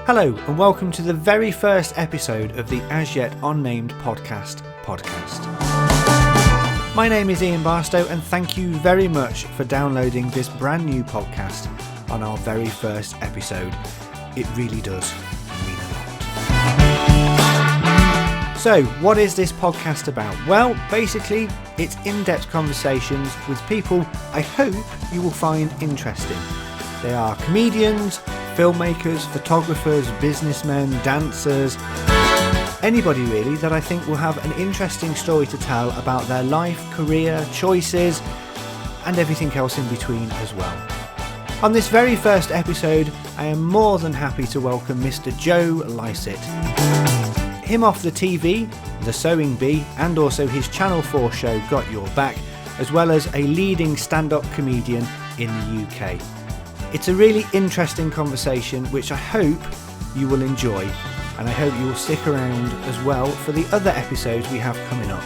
Hello and welcome to the very first episode of the As Yet Unnamed Podcast. My name is Ian Barstow and thank you very much for downloading this brand new podcast on our very first episode. It really does mean a lot. So, what is this podcast about? Well, basically, it's in-depth conversations with people I hope you will find interesting. They are comedians, filmmakers, photographers, businessmen, dancers, anybody really that I think will have an interesting story to tell about their life, career, choices, and everything else in between as well. On this very first episode, I am more than happy to welcome Mr. Joe Lycett. Him off the TV, The Sewing Bee, and also his Channel 4 show Got Your Back, as well as a leading stand-up comedian in the UK. It's a really interesting conversation which I hope you will enjoy, and I hope you will stick around as well for the other episodes we have coming up.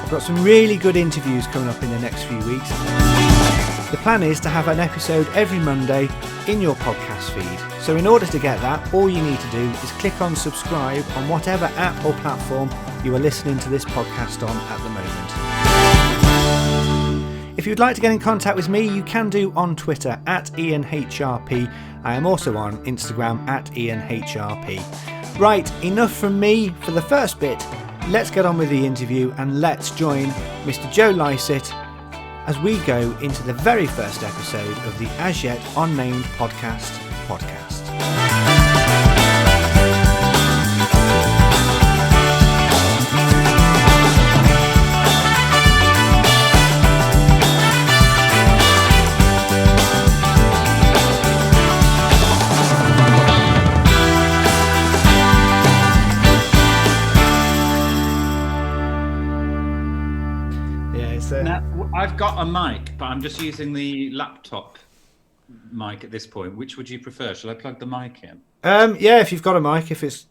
I've got some really good interviews coming up in the next few weeks. The plan is to have an episode every Monday in your podcast feed. So in order to get that, all you need to do is click on subscribe on whatever app or platform you are listening to this podcast on at the moment. If you'd like to get in contact with me, you can do on Twitter at IanHRP. I am also on Instagram at IanHRP. Right, enough from me for the first bit. Let's get on with the interview and let's join Mr. Joe Lycett as we go into the very first episode of the As Yet Unnamed Podcast. Now, I've got a mic, but I'm just using the laptop mic at this point. Which would you prefer? Shall I plug the mic in? Yeah, if you've got a mic, if it's...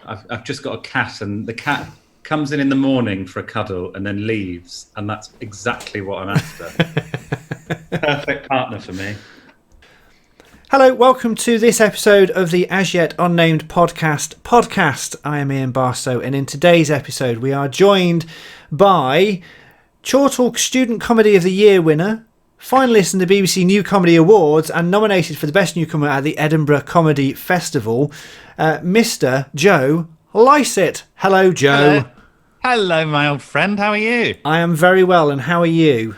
I've just got a cat, and the cat comes in the morning for a cuddle and then leaves, and that's exactly what I'm after. Perfect partner for me. Hello, welcome to this episode of the As Yet Unnamed Podcast. I am Ian Barstow, and in today's episode we are joined by Chortalk Student Comedy of the Year winner, finalist in the BBC New Comedy Awards and nominated for the Best Newcomer at the Edinburgh Comedy Festival, Mr. Joe Lycett. Hello, Joe. Hello, my old friend. How are you? I am very well, and how are you?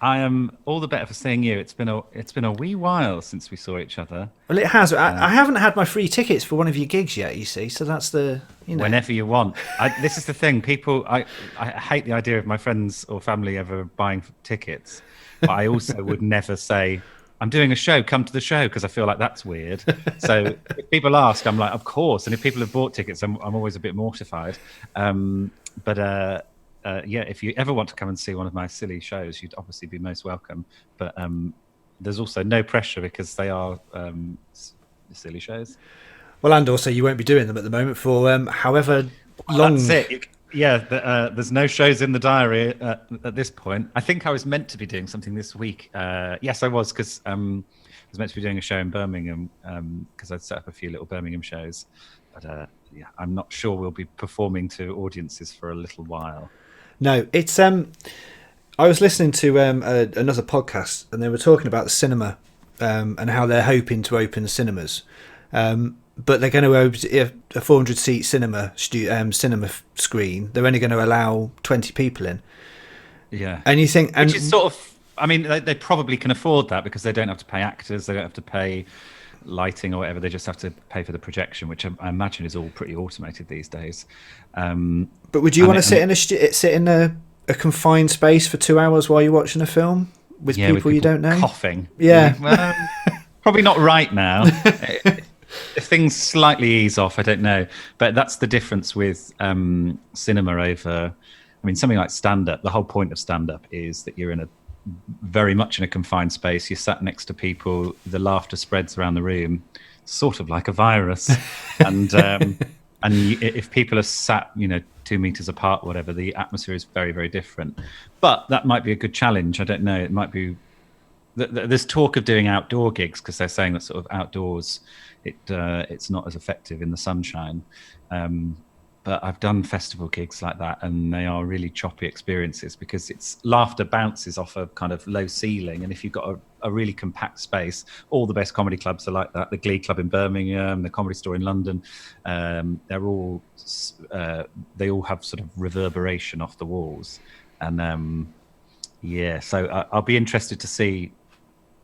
I am all the better for seeing you. It's been a wee while since we saw each other. Well, it has. I haven't had my free tickets for one of your gigs yet, you see, so that's the... Whenever you want. This is the thing. People, I hate the idea of my friends or family ever buying tickets, but I also would never say, I'm doing a show, come to the show, because I feel like that's weird. So if people ask, I'm like, of course. And if people have bought tickets, I'm always a bit mortified. Yeah, if you ever want to come and see one of my silly shows, you'd obviously be most welcome. But there's also no pressure because they are silly shows. Well, and also you won't be doing them at the moment for however long. That's it. Yeah, there's no shows in the diary at this point. I think I was meant to be doing something this week. Yes, I was, because I was meant to be doing a show in Birmingham because I'd set up a few little Birmingham shows. But yeah, I'm not sure we'll be performing to audiences for a little while. No, it's I was listening to another podcast and they were talking about the cinema and how they're hoping to open cinemas, but they're going to open a 400-seat cinema screen. They're only going to allow 20 people in. Yeah, and you think, which is sort of, I mean, they probably can afford that because they don't have to pay actors, they don't have to pay lighting or whatever. They just have to pay for the projection, which I imagine is all pretty automated these days. But would you want to sit in a confined space for 2 hours while you're watching a film with people you don't know, coughing? Yeah, well, probably not right now. If things slightly ease off, I don't know. But that's the difference with cinema over. I mean, something like stand-up. The whole point of stand-up is that you're very much in a confined space. You're sat next to people. The laughter spreads around the room, sort of like a virus. And if people are sat, 2 meters apart, or whatever, the atmosphere is very, very different. But that might be a good challenge. I don't know. It might be there's talk of doing outdoor gigs because they're saying that sort of outdoors, it's not as effective in the sunshine. But I've done festival gigs like that, and they are really choppy experiences because it's laughter bounces off a kind of low ceiling. And if you've got a really compact space, all the best comedy clubs are like that. The Glee Club in Birmingham, the Comedy Store in London, they all have sort of reverberation off the walls. And so I'll be interested to see.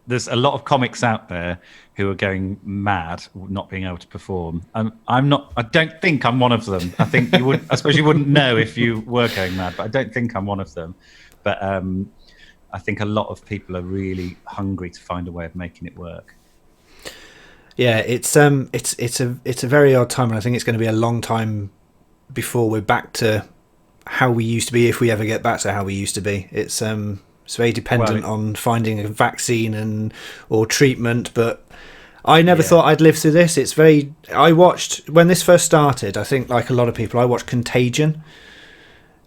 There's a lot of comics out there who are going mad not being able to perform. I'm not. I don't think I'm one of them. I think you would. I suppose you wouldn't know if you were going mad, but I don't think I'm one of them. But I think a lot of people are really hungry to find a way of making it work. Yeah, it's a very odd time, and I think it's going to be a long time before we're back to how we used to be, if we ever get back to how we used to be. It's very dependent on finding a vaccine or treatment, but I never thought I'd live through this. I watched, when this first started, I think like a lot of people, I watched Contagion.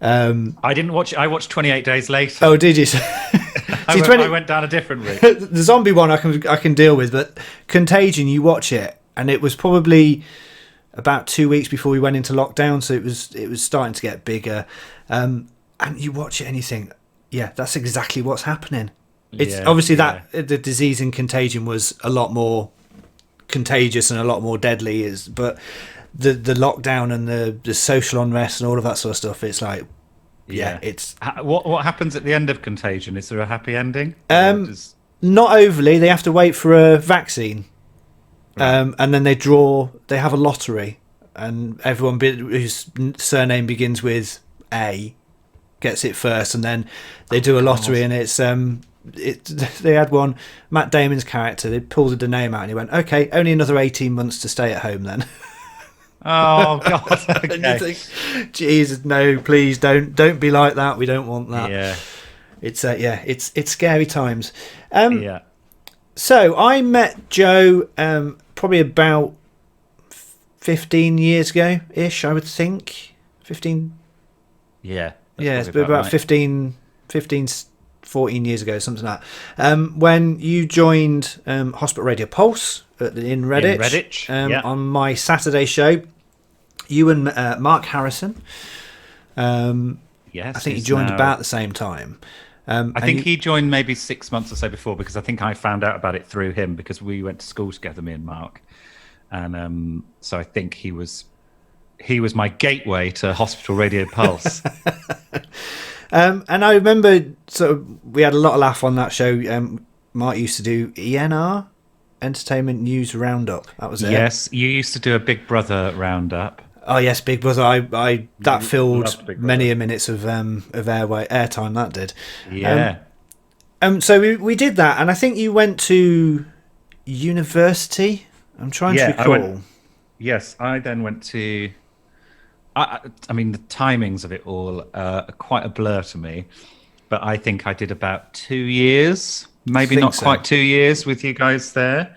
I didn't watch it. I watched 28 Days Later. Oh, did you? I went down a different route. The zombie one I can deal with, but Contagion, you watch it, and it was probably about 2 weeks before we went into lockdown, so it was starting to get bigger. And you watch it and you think, yeah, that's exactly what's happening. It's obviously that the disease in Contagion was a lot more contagious and a lot more deadly, but the lockdown and the social unrest and all of that sort of stuff, it's like, it's what happens at the end of Contagion? Is there a happy ending? Not overly. They have to wait for a vaccine, and then they have a lottery, and everyone whose surname begins with A gets it first, and then they do a lottery, and it's they had one, Matt Damon's character, they pulled the name out and he went, okay, only another 18 months to stay at home then. Oh god. Okay. And you think, Jesus, no, please don't be like that, we don't want that. It's scary times. So I met Joe probably about 15 years ago ish, I would think. 15. It's been about 15, 14 years ago, something like that. When you joined Hospital Radio Pulse in Redditch, on my Saturday show, you and Mark Harrison. I think you joined about the same time. I think he joined maybe 6 months or so before, because I think I found out about it through him because we went to school together, me and Mark, and so I think he was my gateway to Hospital Radio Pulse. And I remember we had a lot of laugh on that show. Mark used to do ENR, Entertainment News Roundup. That was it. Yes, you used to do a Big Brother Roundup. Oh yes, Big Brother. I that filled many a minutes of airtime. That did. Yeah. So we did that, and I think you went to university. I'm trying to recall. Yes, I then went to. I mean, the timings of it all are quite a blur to me, but I think I did about 2 years, maybe not quite 2 years with you guys there.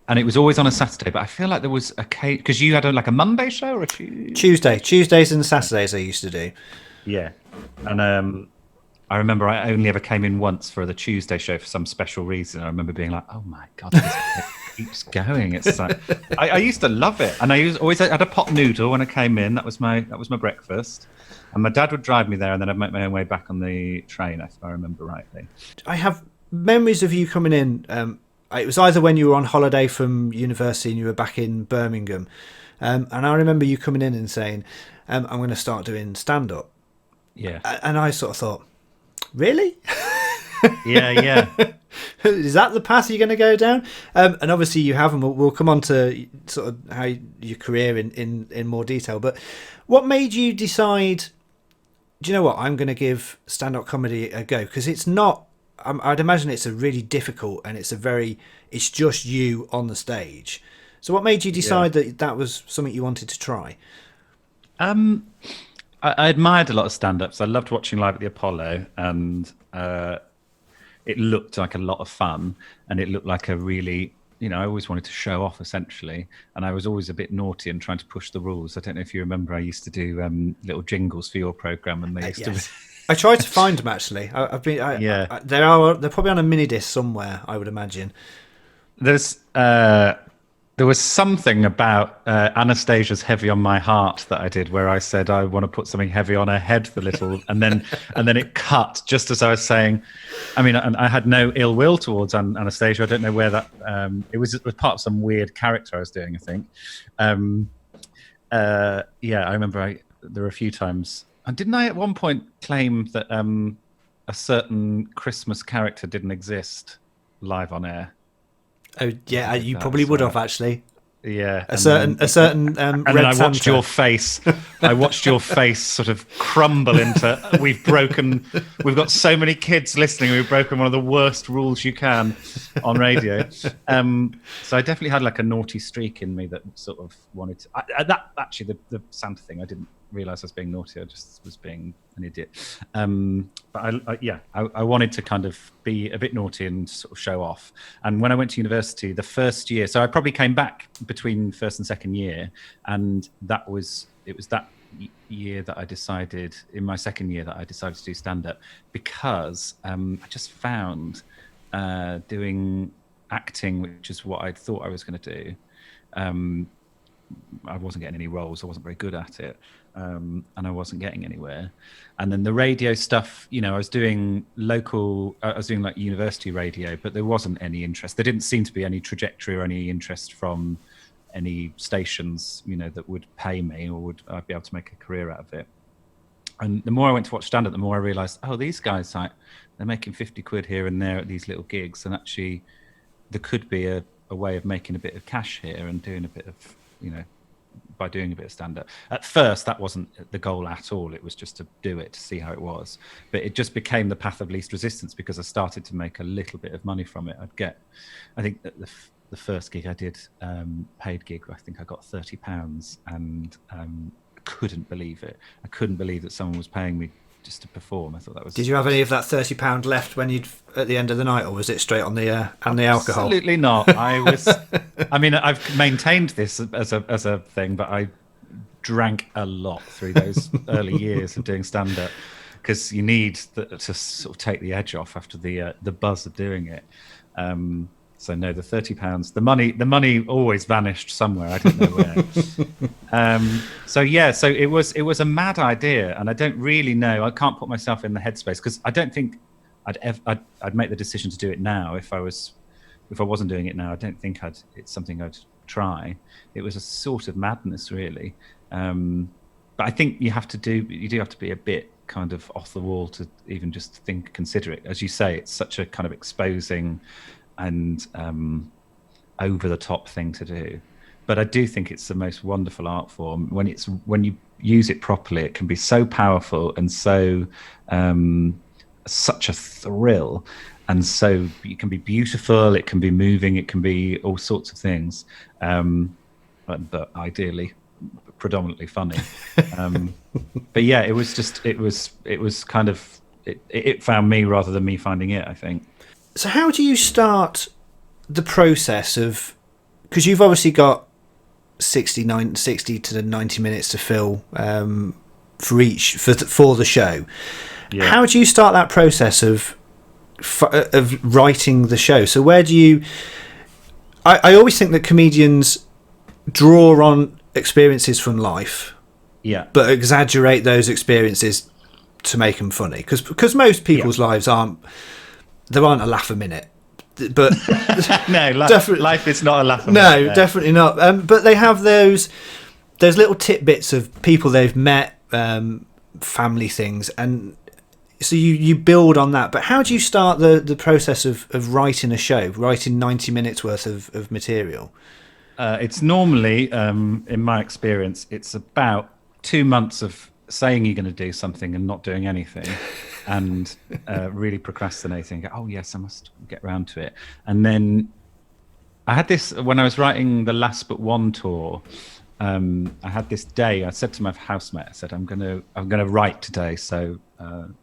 And it was always on a Saturday, but I feel like there was because you had a Monday show or a Tuesday? Tuesdays and Saturdays I used to do. Yeah. And I remember I only ever came in once for the Tuesday show for some special reason. I remember being like, oh my God, this keeps going. It's like, I used to love it. And I always had a pot noodle when I came in. That was my breakfast. And my dad would drive me there, and then I'd make my own way back on the train, if I remember rightly. I have memories of you coming in. It was either when you were on holiday from university and you were back in Birmingham. And I remember you coming in and saying, I'm going to start doing stand-up. Yeah. And I sort of thought, really? Yeah. Is that the path you're going to go down? And obviously you have, and we'll come on to sort of how your career in more detail. But what made you decide, do you know what, I'm going to give stand-up comedy a go? Because it's not, I'd imagine it's a really difficult, and it's just you on the stage. So what made you decide that was something you wanted to try? I admired a lot of stand-ups. I loved watching Live at the Apollo, and it looked like a lot of fun, and it looked like a really, I always wanted to show off, essentially, and I was always a bit naughty and trying to push the rules. I don't know if you remember, I used to do little jingles for your programme, and they used to I tried to find them actually. They're probably on a mini disc somewhere, I would imagine. There was something about Anastasia's "Heavy on My Heart" that I did, where I said I want to put something heavy on her head for little, and then it cut just as I was saying. I mean, I had no ill will towards Anastasia. I don't know where that. It was part of some weird character I was doing, I think. I remember there were a few times. And didn't I at one point claim that a certain Christmas character didn't exist live on air? Oh yeah, you probably would have actually. Yeah, a certain and then I watched your face. I watched your face sort of crumble into. We've got so many kids listening. We've broken one of the worst rules you can on radio. So I definitely had like a naughty streak in me that sort of wanted to. That actually the Santa thing. I didn't realise I was being naughty. I just was being an idiot. But I wanted to kind of be a bit naughty and sort of show off. And when I went to university, the first year, so I probably came back between first and second year, and it was that year that I decided, in my second year, that I decided to do stand-up, because I just found doing acting, which is what I thought I was going to do, I wasn't getting any roles. I wasn't very good at it. And I wasn't getting anywhere. And then the radio stuff, I was doing like university radio, but there wasn't any interest. There didn't seem to be any trajectory or any interest from any stations, that would pay me or would I'd be able to make a career out of it. And the more I went to watch stand-up, the more I realised, these guys, they're making 50 quid here and there at these little gigs. And actually there could be a way of making a bit of cash here and doing a bit of, by doing a bit of stand-up. At first, that wasn't the goal at all. It was just to do it, to see how it was. But it just became the path of least resistance because I started to make a little bit of money from it. I think that the first gig I did, paid gig, I think I got £30, and couldn't believe it. I couldn't believe that someone was paying me just to perform. I thought that was. Did you have any of that £30 left when you'd at the end of the night, or was it straight on the alcohol? Absolutely not. I've maintained this as a thing, but I drank a lot through those early years of doing stand-up because you need to sort of take the edge off after the buzz of doing it. So no, the £30, the money always vanished somewhere. I don't know where. So it was a mad idea, and I don't really know. I can't put myself in the headspace because I don't think I'd make the decision to do it now if I wasn't doing it now. I don't think it's something I'd try. It was a sort of madness, really. But I think you do have to be a bit kind of off the wall to even just consider it. As you say, it's such a kind of exposing and over the top thing to do, but I do think it's the most wonderful art form. When you use it properly, it can be so powerful and so such a thrill, and so it can be beautiful, it can be moving, it can be all sorts of things, but ideally predominantly funny. But yeah, it was kind of it found me rather than me finding it, I think. So how do you start the process of, because you've obviously got 60 to 90 minutes to fill for the show. Yeah. How do you start that process of writing the show? So where do you... I always think that comedians draw on experiences from life, but exaggerate those experiences to make them funny. Because most people's lives there aren't a laugh a minute, but no, life is not a laugh a minute. No, definitely not. But they have those little tidbits of people they've met, family things, and so you build on that. But how do you start the process of writing a show, writing 90 minutes worth of material? It's normally, in my experience, it's about 2 months of saying you're going to do something and not doing anything, and really procrastinating. Oh yes, I must get around to it. And then I had this when I was writing the Last But One tour. I had this day. I said to my housemate, I said, I'm gonna write today. So I'm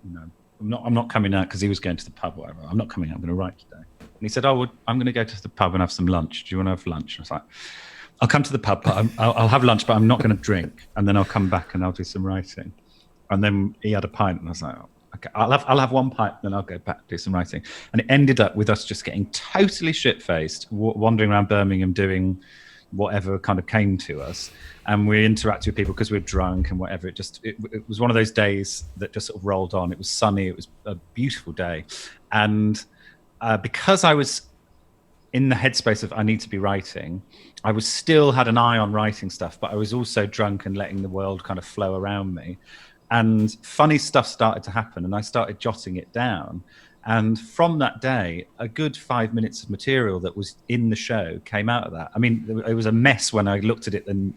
not coming out, because he was going to the pub. Whatever. I'm not coming out. I'm going to write today. And he said, I'm going to go to the pub and have some lunch. Do you want to have lunch? I was like, I'll come to the pub, but I'll have lunch, but I'm not going to drink. And then I'll come back and I'll do some writing. And then he had a pint, and I was like, okay, I'll have one pint, then I'll go back do some writing. And it ended up with us just getting totally shit-faced, wandering around Birmingham doing whatever kind of came to us, and we interacted with people because we were drunk and whatever. It was one of those days that just sort of rolled on. It was sunny. It was a beautiful day, and because I was in the headspace of I need to be writing, I was still had an eye on writing stuff, but I was also drunk and letting the world kind of flow around me. And funny stuff started to happen, and I started jotting it down. And from that day, a good 5 minutes of material that was in the show came out of that. I mean, it was a mess when I looked at it in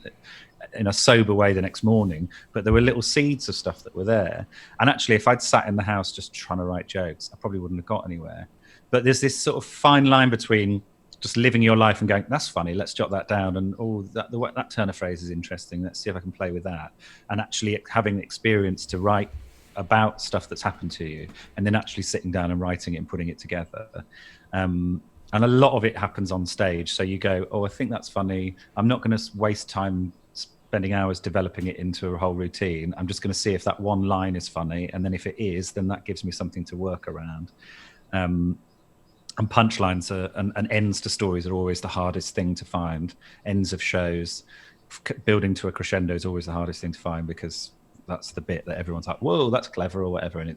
a sober way the next morning, but there were little seeds of stuff that were there. And actually, if I'd sat in the house just trying to write jokes, I probably wouldn't have got anywhere. But there's this sort of fine line between just living your life and going, that's funny, let's jot that down. And, that turn of phrase is interesting. Let's see if I can play with that. And actually having the experience to write about stuff that's happened to you, and then actually sitting down and writing it and putting it together. And a lot of it happens on stage. So you go, I think that's funny. I'm not going to waste time spending hours developing it into a whole routine. I'm just going to see if that one line is funny. And then if it is, then that gives me something to work around. And punchlines and ends to stories are always the hardest thing to find. Ends of shows, building to a crescendo is always the hardest thing to find, because that's the bit that everyone's like, whoa, that's clever or whatever. And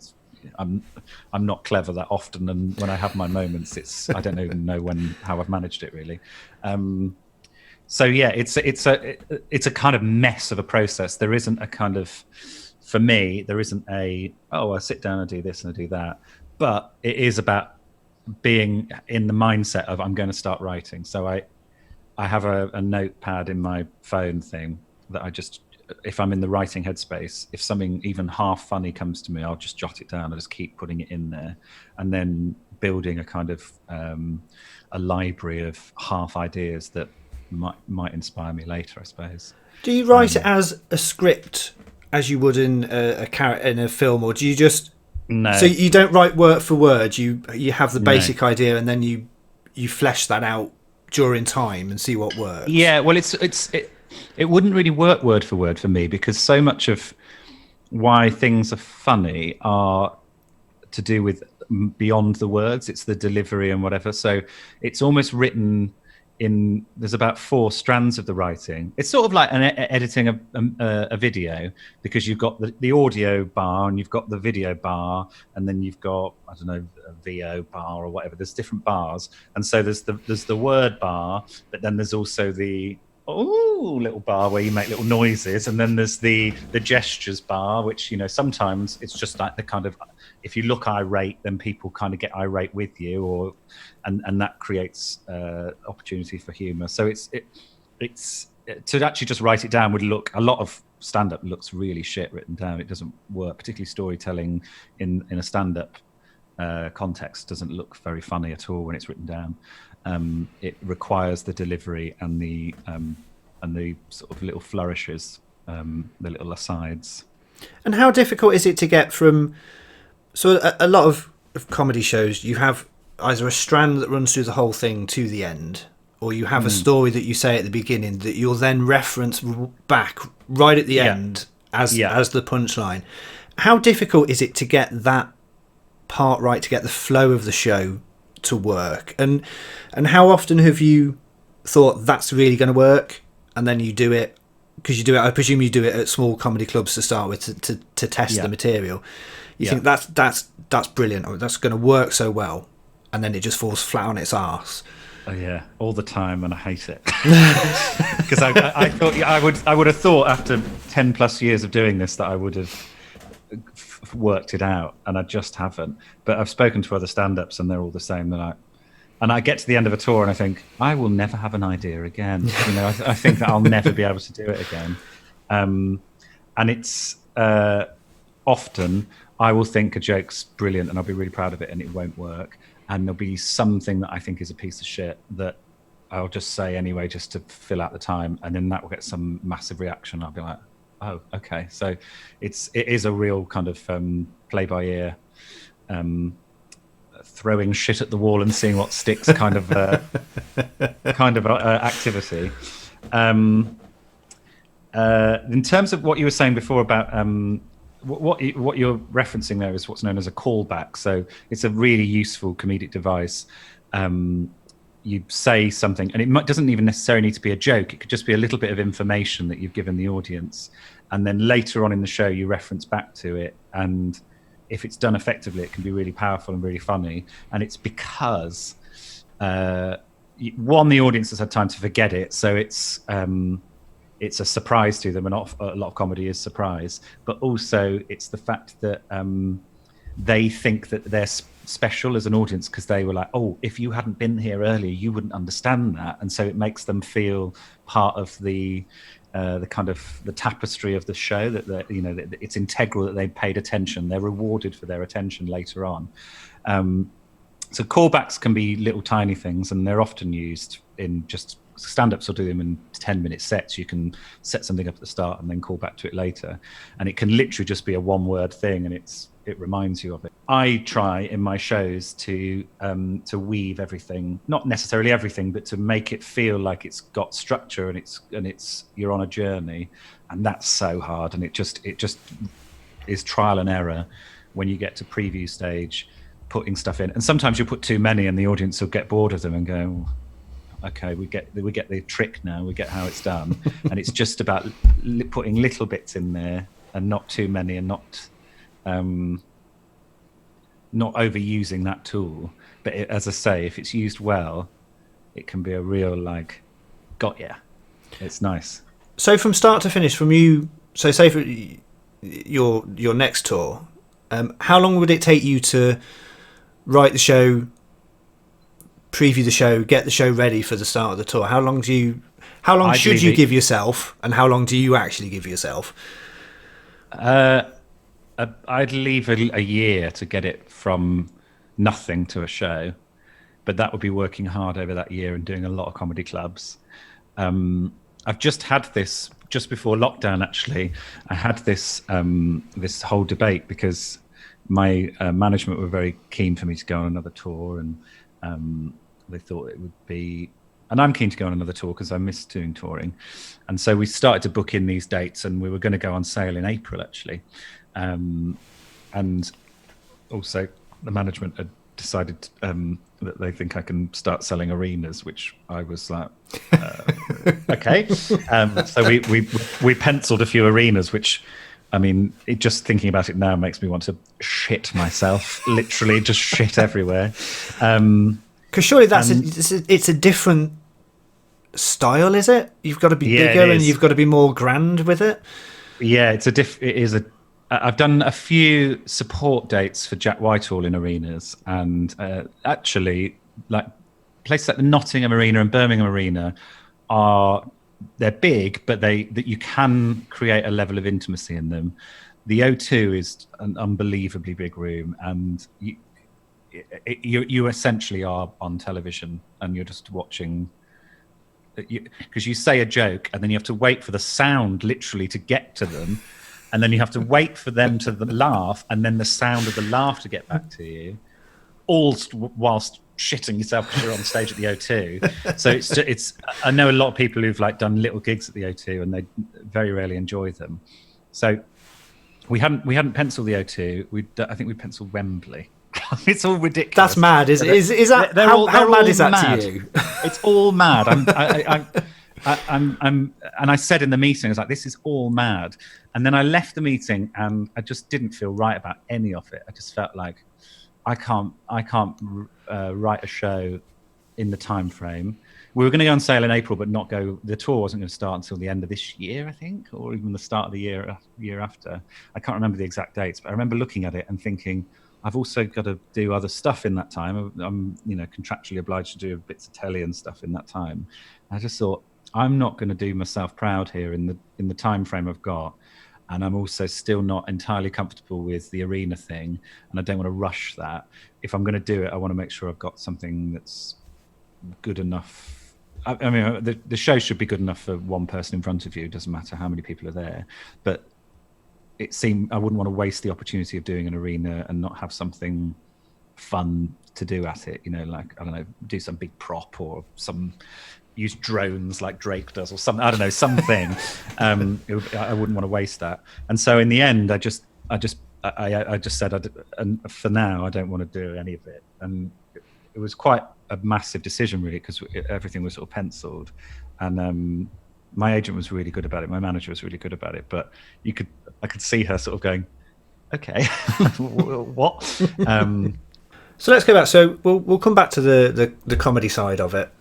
I'm not clever that often. And when I have my moments, I don't even know how I've managed it really. So yeah, it's a kind of mess of a process. There isn't a kind of, for me, there isn't I sit down and do this and I do that. But it is about being in the mindset of I'm going to start writing. So I have a notepad in my phone thing that I just, if I'm in the writing headspace, if something even half funny comes to me, I'll just jot it down. I just keep putting it in there, and then building a kind of a library of half ideas that might inspire me later, I suppose. Do you write it as a script, as you would in a character in a film, or do you just? No. So you don't write word for word. You have the basic idea, and then you flesh that out during time and see what works. Yeah. Well, it wouldn't really work word for word for me, because so much of why things are funny are to do with beyond the words. It's the delivery and whatever. So it's almost written there's about 4 strands of the writing. It's sort of like editing a video, because you've got the audio bar and you've got the video bar, and then you've got, I don't know, a VO bar or whatever. There's different bars. And so there's the word bar, but then there's also the little bar where you make little noises, and then there's the gestures bar, which, sometimes it's just like the kind of, if you look irate, then people kind of get irate with you, and that creates opportunity for humor. So it's to actually just write it down would look, a lot of stand-up looks really shit written down. It doesn't work, particularly storytelling in a stand-up context doesn't look very funny at all when it's written down. It requires the delivery and the sort of little flourishes, the little asides. And how difficult is it to get from? So a lot of comedy shows, you have either a strand that runs through the whole thing to the end, or you have a story that you say at the beginning that you'll then reference back right at the end as the punchline. How difficult is it to get that part right, to get the flow of the show to work? And how often have you thought that's really going to work, and then you do it? Because I presume you do it at small comedy clubs to start with to test the material. You think that's brilliant, or that's going to work so well, and then it just falls flat on its arse. Oh yeah, all the time, and I hate it. Because I thought I would have thought after 10 plus years of doing this that I would have worked it out, and I just haven't. But I've spoken to other stand-ups, and they're all the same. And I get to the end of a tour, and I think I will never have an idea again. I think that I'll never be able to do it again. And it's often I will think a joke's brilliant, and I'll be really proud of it, and it won't work. And there'll be something that I think is a piece of shit that I'll just say anyway, just to fill out the time, and then that will get some massive reaction. I'll be like, oh, okay. So it is a real kind of play by ear, throwing shit at the wall and seeing what sticks kind of activity. In terms of what you were saying before about what you're referencing there is what's known as a callback. So it's a really useful comedic device. You say something, and it doesn't even necessarily need to be a joke. It could just be a little bit of information that you've given the audience, and then later on in the show you reference back to it. And if it's done effectively, it can be really powerful and really funny. And it's because one, the audience has had time to forget it, so it's a surprise to them, and a lot of comedy is surprise. But also, it's the fact that they think that they're special as an audience because they were like, oh, if you hadn't been here earlier, you wouldn't understand that. And so it makes them feel part of the kind of the tapestry of the show, that it's integral, that they paid attention. They're rewarded for their attention later on. So callbacks can be little tiny things, and they're often used in just stand-ups will do them in 10-minute sets. You can set something up at the start and then call back to it later, and it can literally just be a one-word thing, and it reminds you of it. I try in my shows to weave everything, not necessarily everything, but to make it feel like it's got structure, and it's you're on a journey, and that's so hard, and it just is trial and error when you get to preview stage, putting stuff in. And sometimes you'll put too many and the audience will get bored of them and go, okay, we get the trick now, we get how it's done. And it's just about putting little bits in there, and not too many, and not overusing that tool. But as I say, if it's used well, it can be a real got ya. It's nice. So from start to finish, from you, so say for your next tour, how long would it take you to write the show, preview the show, get the show ready for the start of the tour? How long should you give yourself, and how long do you actually give yourself? I'd leave a year to get it from nothing to a show, but that would be working hard over that year and doing a lot of comedy clubs. I've just had this just before lockdown. Actually, I had this whole debate because my management were very keen for me to go on another tour, and they thought it would be, and I'm keen to go on another tour because I miss doing touring. And so we started to book in these dates, and we were going to go on sale in April, actually. And also the management had decided that they think I can start selling arenas, which I was like, okay. So we penciled a few arenas, which, I mean, just thinking about it now makes me want to shit myself, literally just shit everywhere. Because surely it's a different style, is it? You've got to be bigger, and you've got to be more grand with it. Yeah, I've done a few support dates for Jack Whitehall in arenas, and actually, like places like the Nottingham Arena and Birmingham Arena they're big, but that you can create a level of intimacy in them. The O2 is an unbelievably big room, and you essentially are on television, and you're just watching. Because you say a joke, and then you have to wait for the sound literally to get to them, and then you have to wait for them to laugh, and then the sound of the laugh to get back to you, all whilst shitting yourself because you're on stage at the O2. So it's. I know a lot of people who've done little gigs at the O2, and they very rarely enjoy them. So we hadn't penciled the O2. I think we penciled Wembley. It's all ridiculous. That's mad. Is that how mad is that mad to you? It's all mad. And I said in the meeting, I was like, this is all mad. And then I left the meeting, and I just didn't feel right about any of it. I just felt like I can't write a show in the time frame. We were going to go on sale in April, but not go. The tour wasn't going to start until the end of this year, I think, or even the start of the year after. I can't remember the exact dates, but I remember looking at it and thinking, I've also got to do other stuff in that time. I'm contractually obliged to do bits of telly and stuff in that time. I just thought, I'm not going to do myself proud here in the time frame I've got, and I'm also still not entirely comfortable with the arena thing, and I don't want to rush that. If I'm going to do it, I want to make sure I've got something that's good enough. I mean, the show should be good enough for one person in front of you. It doesn't matter how many people are there, but it seemed I wouldn't want to waste the opportunity of doing an arena and not have something fun to do at it. I don't know, do some big prop or use drones like Drake does or something. I don't know, something. I wouldn't want to waste that. And so in the end, I just I just said, and for now, I don't want to do any of it. And it was quite a massive decision, really, because everything was sort of penciled. And my agent was really good about it. My manager was really good about it. But I could see her sort of going, okay, what? So let's go back. So we'll come back to the comedy side of it.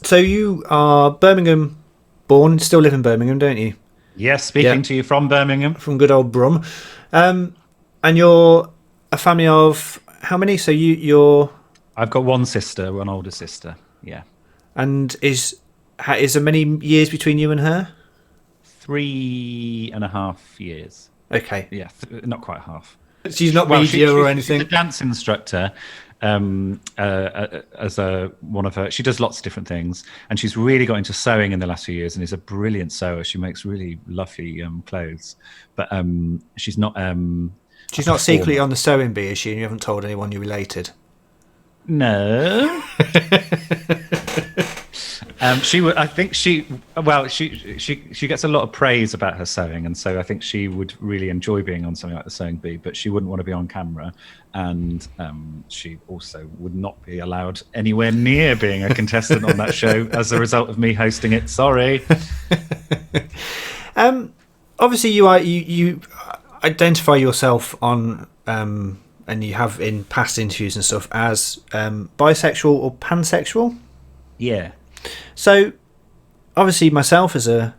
So you are Birmingham born, still live in Birmingham, don't you? Yes, speaking to you from Birmingham. From good old Brum. And you're a family of how many? So you're... I've got one sister, one older sister, yeah. And is there many years between you and her? 3.5 years. Okay. Yeah, not quite half. She's not media or anything? She's a dance instructor. As one of her, she does lots of different things, and she's really got into sewing in the last few years, and is a brilliant sewer. She makes really lovely clothes, but she's not. She's not secretly on the sewing bee, is she? And you haven't told anyone you're related. No. She would. I think she. Well, she gets a lot of praise about her sewing, and so I think she would really enjoy being on something like the Sewing Bee. But she wouldn't want to be on camera, and she also would not be allowed anywhere near being a contestant on that show as a result of me hosting it. Sorry. Obviously, you identify yourself on, and you have in past interviews and stuff as bisexual or pansexual. Yeah. So, obviously, myself as a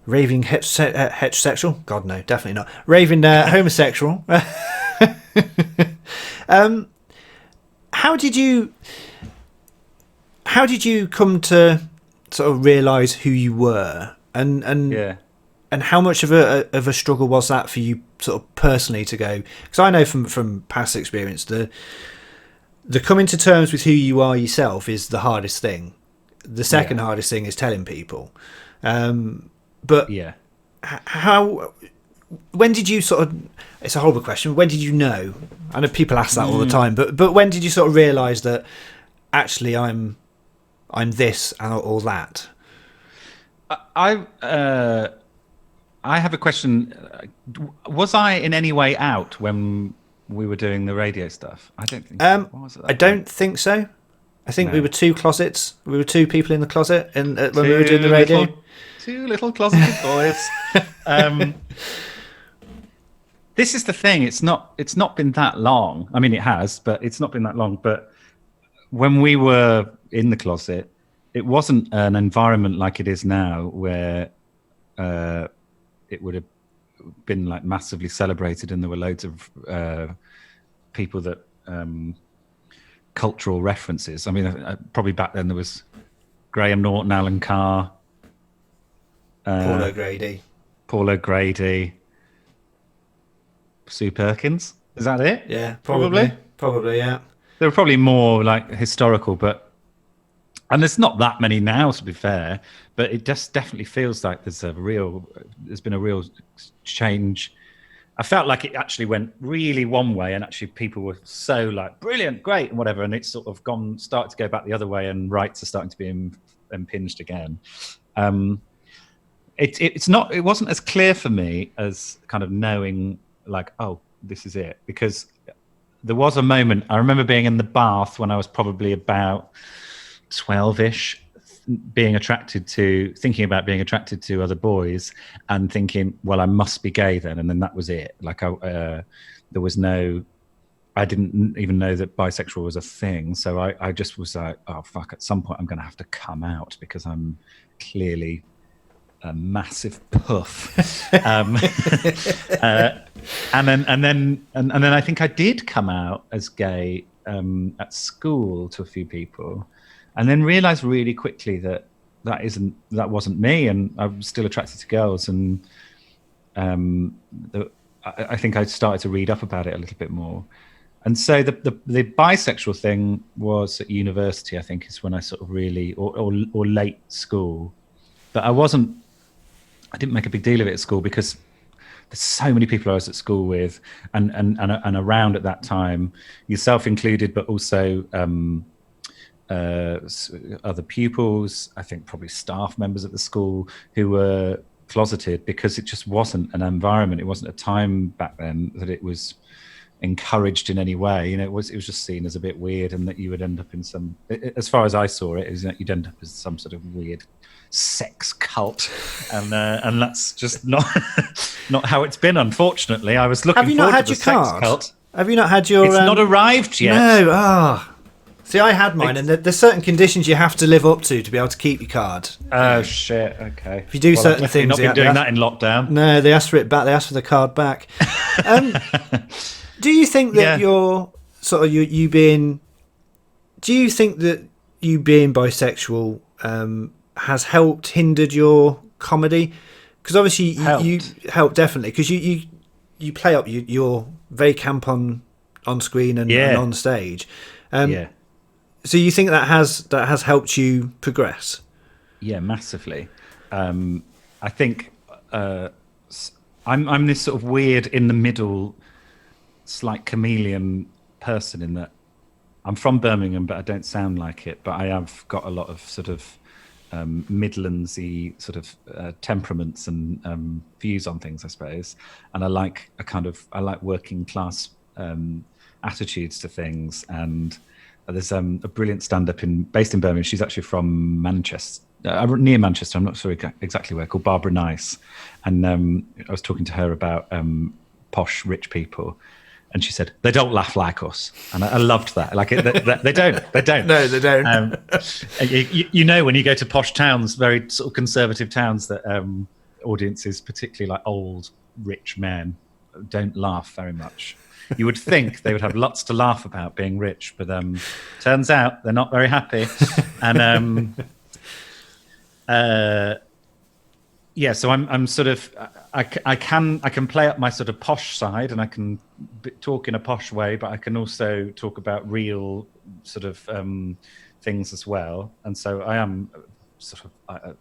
raving heterosexual, God no, definitely not, raving homosexual. How did you come to sort of realise who you were, and how much of a struggle was that for you, sort of personally, to go? Because I know from past experience, the coming to terms with who you are yourself is the hardest thing. The second hardest thing is telling people. But when did you sort of, it's a horrible question, when did you know? I know people ask that all the time, but when did you sort of realise that actually I'm this or that? I have a question. Was I in any way out when we were doing the radio stuff? I don't think so. I don't think so. I think we were two closets. We were two people in the closet when we were doing the radio. Two little closeted boys. This is the thing. It's not been that long. I mean, it has, but it's not been that long. But when we were in the closet, it wasn't an environment like it is now, where it would have been like massively celebrated, and there were loads of people that. Cultural references. I mean, probably back then there was Graham Norton, Alan Carr, Paul O'Grady, Sue Perkins. Is that it? Yeah, probably, yeah. There were probably more like historical, and there's not that many now, to be fair. But it just definitely feels like there's been a real change. I felt like it actually went really one way, and actually people were so like brilliant, great, and whatever, and it's sort of started to go back the other way, and rights are starting to be impinged again. It wasn't as clear for me as kind of knowing like, oh, this is it, because there was a moment. I remember being in the bath when I was probably about 12-ish. Thinking about being attracted to other boys, and thinking, well, I must be gay then, and then that was it. Like there was no, I didn't even know that bisexual was a thing, so I just was like, oh fuck, at some point I'm going to have to come out, because I'm clearly a massive puff. And then I think I did come out as gay at school to a few people. And then realised really quickly that wasn't me, and I was still attracted to girls. And I think I started to read up about it a little bit more. And so the bisexual thing was at university. I think is when I sort of really, or late school. But I didn't make a big deal of it at school, because there's so many people I was at school with, and around at that time, yourself included, but also. Other pupils, I think probably staff members at the school, who were closeted because it just wasn't an environment. It wasn't a time back then that it was encouraged in any way. It was just seen as a bit weird, and that you would end up in some, as far as I saw it, is that you'd end up as some sort of weird sex cult, and that's just not not how it's been, unfortunately. I was looking forward to the sex cult. Have you not had your? It's not arrived yet. No. See, I had mine, and there's certain conditions you have to live up to be able to keep your card. Oh shit! Okay. If you do certain things, not been doing that in lockdown. No, they asked for it back. They asked for the card back. Do you think that you're sort of you being? Do you think that you being bisexual has hindered your comedy? Because obviously you helped definitely, because you play up. You're very camp on screen and on stage. So you think that has helped you progress? Yeah, massively. I think I'm this sort of weird in the middle, slight chameleon person, in that I'm from Birmingham, but I don't sound like it. But I have got a lot of sort of Midlandsy sort of temperaments and views on things, I suppose. And I like working class attitudes to things. And there's a brilliant stand-up based in Birmingham. She's actually from Manchester, near Manchester. I'm not sure exactly where. Called Barbara Nice, and I was talking to her about posh rich people, and she said they don't laugh like us, and I loved that. Like they don't. They don't. No, they don't. You know, when you go to posh towns, very sort of conservative towns, that audiences, particularly like old rich men, don't laugh very much. You would think they would have lots to laugh about being rich, but turns out they're not very happy. And so I'm sort of I can play up my sort of posh side, and I can talk in a posh way, but I can also talk about real sort of things as well. And so I am sort of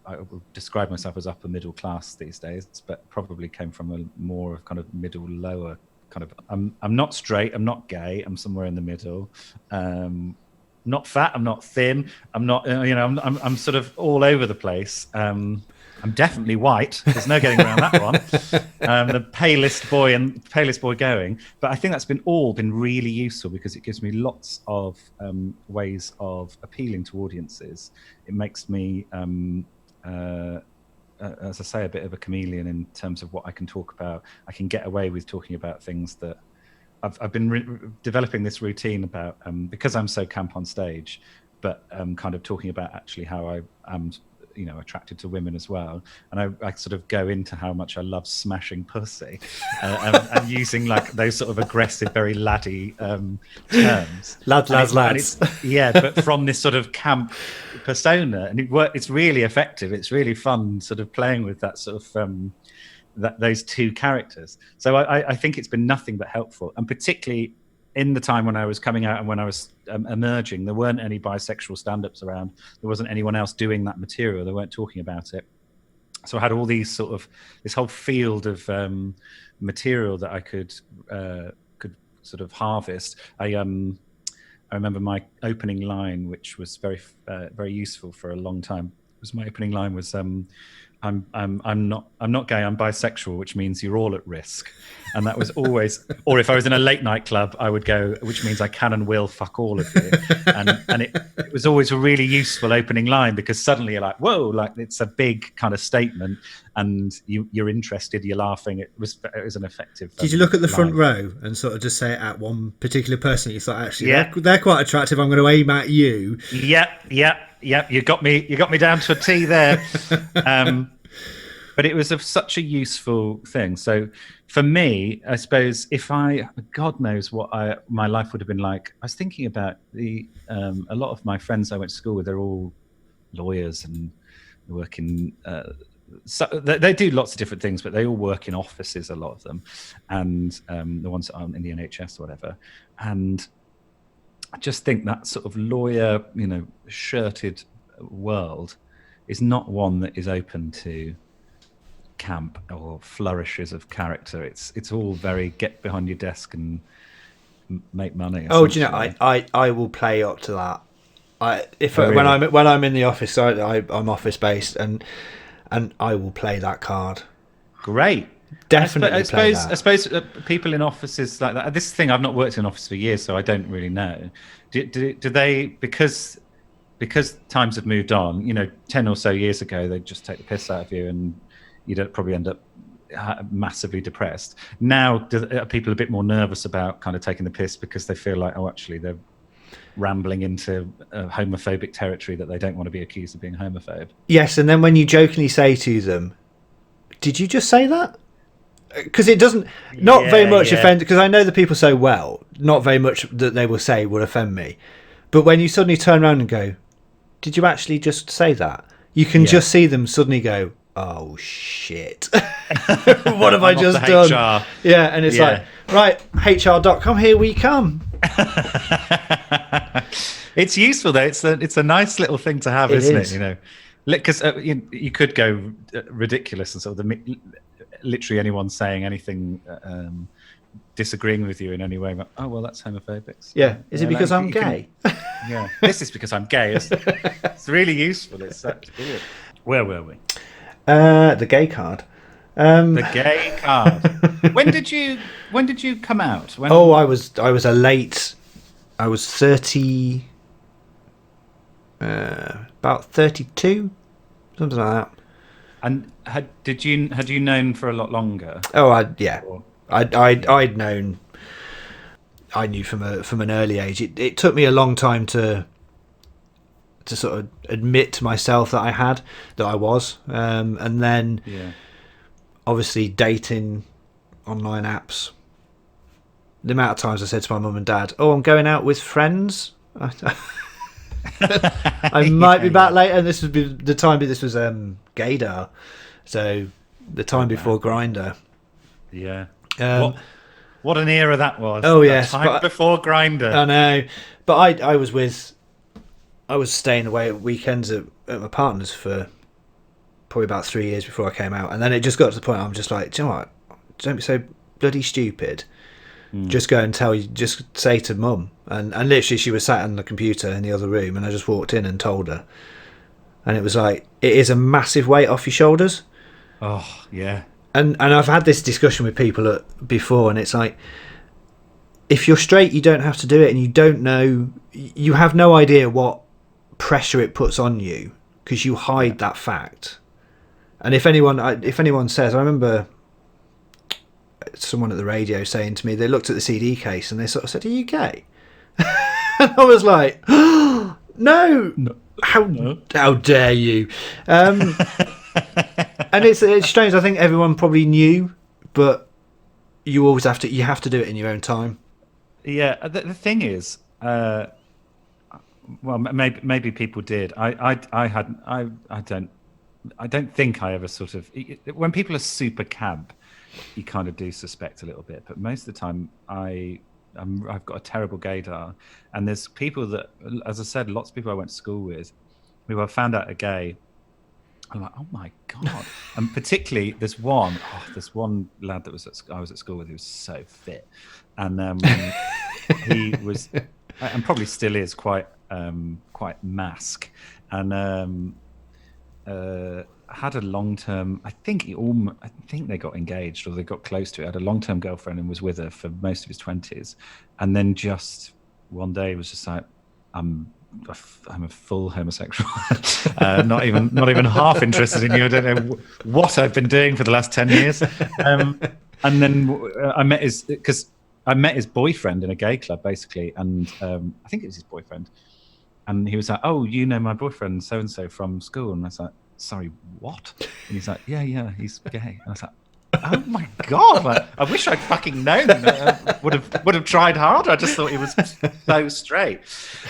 I would describe myself as upper middle class these days, but probably came from a more kind of middle lower kind of. I'm not straight, I'm not gay, I'm somewhere in the middle. Not fat, I'm not thin, I'm not I'm sort of all over the place. I'm definitely white. There's no getting around that one. The palest boy going. But I think that's been really useful, because it gives me lots of ways of appealing to audiences. It makes me, as I say, a bit of a chameleon in terms of what I can talk about. I can get away with talking about things that I've been developing this routine about, because I'm so camp on stage, but kind of talking about actually how I am, attracted to women as well. And I sort of go into how much I love smashing pussy and using like those sort of aggressive, very laddie terms. Lads. But from this sort of camp persona, and it's really effective. It's really fun sort of playing with that sort of those two characters. So I think it's been nothing but helpful, and particularly in the time when I was coming out and when I was emerging, there weren't any bisexual stand-ups around. There wasn't anyone else doing that material. They weren't talking about it. So I had all these this whole field of material that I could sort of harvest. I remember my opening line, which was very very useful for a long time. My opening line was I'm not gay, I'm bisexual, which means you're all at risk. And that was always, or if I was in a late night club, I would go, which means I can and will fuck all of you. And it was always a really useful opening line, because suddenly you're like, whoa, like it's a big kind of statement, and you're interested, you're laughing. It was an effective. Did you look at the front row and sort of just say it at one particular person? You thought, actually, they're quite attractive, I'm going to aim at you. Yep, you got me down to a T there. But it was such a useful thing. So for me, I suppose God knows what my life would have been like. I was thinking about a lot of my friends I went to school with, they're all lawyers and work in, so they do lots of different things, but they all work in offices, a lot of them, and the ones that aren't in the NHS or whatever. And I just think that sort of lawyer, shirted world is not one that is open to camp or flourishes of character. It's all very get behind your desk and make money. Oh, do you know, I will play up to that. When I'm in the office, I'm office based, and and I will play that card. Great. Definitely play that. I suppose people in offices like that. This thing, I've not worked in an office for years, so I don't really know. Do they, because times have moved on, 10 or so years ago, they'd just take the piss out of you and you'd probably end up massively depressed. Now, are people a bit more nervous about kind of taking the piss because they feel like, actually, they're rambling into homophobic territory that they don't want to be accused of being homophobe? Yes, and then when you jokingly say to them, "Did you just say that?" Because it doesn't, not very much offend, because I know the people so well, not very much that they will say will offend me. But when you suddenly turn around and go, "Did you actually just say that?" You can just see them suddenly go, "Oh shit." What have I just done? HR. Yeah, and it's like, right, HR.com, here we come. It's useful though. It's a nice little thing to have, isn't it? Because you could go ridiculous and sort of literally anyone saying anything disagreeing with you in any way. But, well, that's homophobic. Yeah, is it because I'm gay? Yeah, this is because I'm gay. It's really useful. It's brilliant. Where were we? The gay card. The gay card. When did you come out? I was a late. I was 30. About 32, something like that. And had you known for a lot longer? Oh, I'd known. I knew from an early age. It took me a long time to sort of admit to myself that I was, and then obviously dating, online apps. The amount of times I said to my mum and dad, "Oh, I'm going out with friends." I might be back later, and this would be the time. This was Gaydar, so the time before Grindr. Yeah. What an era that was. Oh yes, time before Grindr. I know, but I was staying away at weekends at my partner's for probably about 3 years before I came out, and then it just got to the point I'm just like, do you know what? Don't be so bloody stupid. Just go and just say to mum, and literally she was sat on the computer in the other room, and I just walked in and told her, and it was like, it is a massive weight off your shoulders. Oh yeah. And I've had this discussion with people before, and it's like, if you're straight, you don't have to do it, and you have no idea what pressure it puts on you because you hide that fact. And if anyone says, I remember someone at the radio saying to me, they looked at the CD case and they sort of said, "Are you gay?" And I was like, "Oh, no. How dare you?" And it's strange. I think everyone probably knew, but you always have to do it in your own time. Yeah, the thing is, well, maybe people did. I don't think I ever sort of, when people are super cab, you kind of do suspect a little bit, but most of the time I've got a terrible gaydar, and there's people that, as I said, lots of people I went to school with who I found out are gay. I'm like, oh my god! And particularly there's one lad that I was at school with who was so fit, and he was, and probably still is, quite mask, and had a long-term. I think they got engaged, or they got close to it. Had a long-term girlfriend and was with her for most of his 20s, and then just one day was just like, I'm a full homosexual. Not even half interested in you. I don't know what I've been doing for the last 10 years. And then I met his boyfriend in a gay club, basically, and I think it was his boyfriend. And he was like, "Oh, you know my boyfriend so and so from school?" And I was like, "Sorry, what?" And he's like, "Yeah, he's gay." And I was like, "Oh my god! Like, I wish I'd fucking known. Would have tried harder. I just thought he was so straight."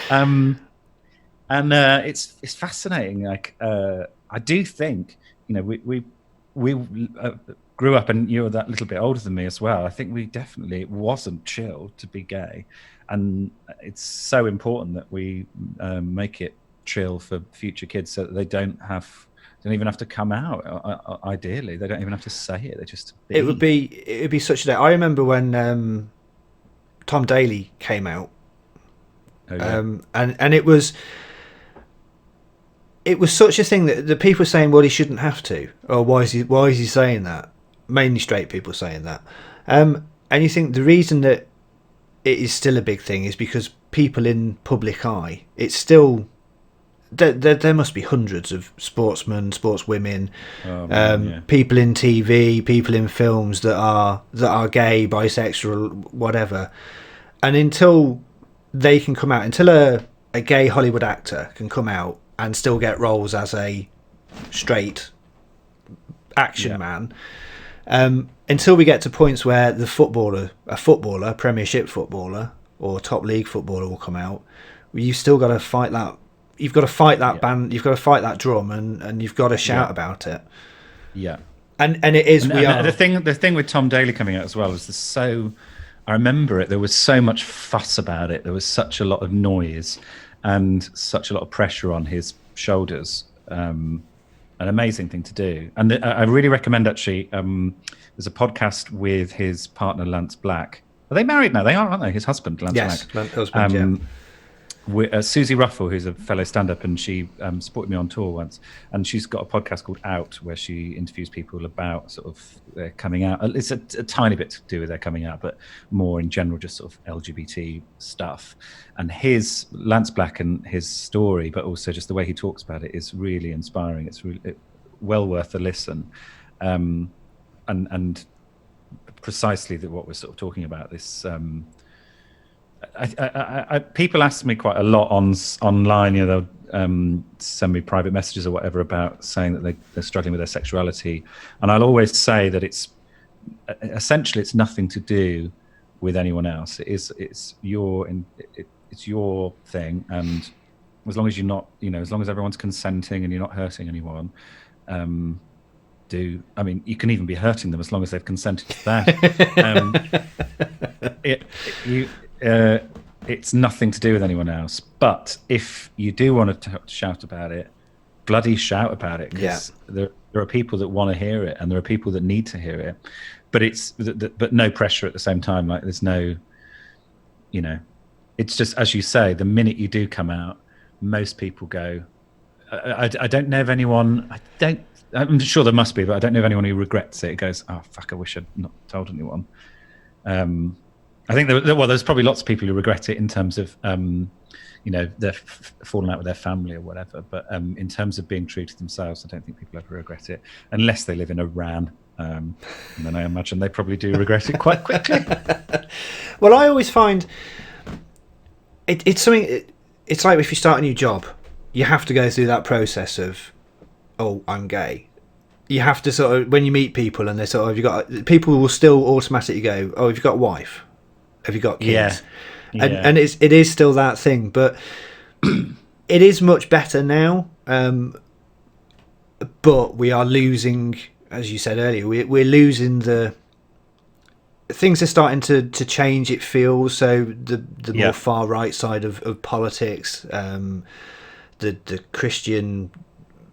And it's fascinating. Like, I do think, we grew up, and you were that little bit older than me as well. I think it wasn't chill to be gay, and it's so important that we make it chill for future kids, so that they don't even have to come out. Ideally, they don't even have to say it. They just be. It would be such a day. I remember when Tom Daley came out, and it was it was such a thing that the people were saying, well, he shouldn't have to, or why is he saying that? Mainly straight people saying that, and you think the reason that it is still a big thing is because people in public eye, it's still there must be hundreds of sportsmen, sportswomen, people in TV, people in films that are gay, bisexual, whatever, and until they can come out, until a gay Hollywood actor can come out and still get roles as a straight action man, until we get to points where a footballer, Premiership footballer or top league footballer will come out, you've still got to fight that. You've got to fight that band. You've got to fight that drum, and you've got to shout about it. Yeah, and it is. And the thing with Tom Daley coming out as well is I remember it. There was so much fuss about it. There was such a lot of noise and such a lot of pressure on his shoulders. An amazing thing to do, and I really recommend actually. There's a podcast with his partner Lance Black. Are they married now? They are, aren't they? His husband, Lance Black. Husband, with Susie Ruffle, who's a fellow stand-up, and she supported me on tour once, and she's got a podcast called Out, where she interviews people about sort of their coming out. It's a tiny bit to do with their coming out, but more in general, just sort of LGBT stuff. And Lance Black and his story, but also just the way he talks about it, is really inspiring. It's really well worth a listen. And precisely what we're sort of talking about, this. People ask me quite a lot online, they'll send me private messages or whatever about saying that they're struggling with their sexuality, and I'll always say that it's nothing to do with anyone else. It's your thing, and as long as you're not, as long as everyone's consenting and you're not hurting anyone, you can even be hurting them as long as they've consented to that. It's nothing to do with anyone else. But if you do want to shout about it, bloody shout about it, because there are people that want to hear it, and there are people that need to hear it. But but no pressure at the same time. Like there's no, it's just, as you say, the minute you do come out, most people go. I don't know of anyone. I'm sure there must be, but I don't know of anyone who regrets it. It goes, oh fuck, I wish I'd not told anyone. I think there's probably lots of people who regret it in terms of, they're falling out with their family or whatever. But in terms of being true to themselves, I don't think people ever regret it, unless they live in Iran. And then I imagine they probably do regret it quite quickly. Well, I always find it's something. It's like if you start a new job, you have to go through that process of, oh, I'm gay. You have to sort of, when you meet people and they're sort of, people will still automatically go, oh, have you got a wife? Have you got kids? Yeah. And it is still that thing, but it is much better now. But we are losing, as you said earlier, we're losing things are starting to change, it feels. So the more far right side of politics, the Christian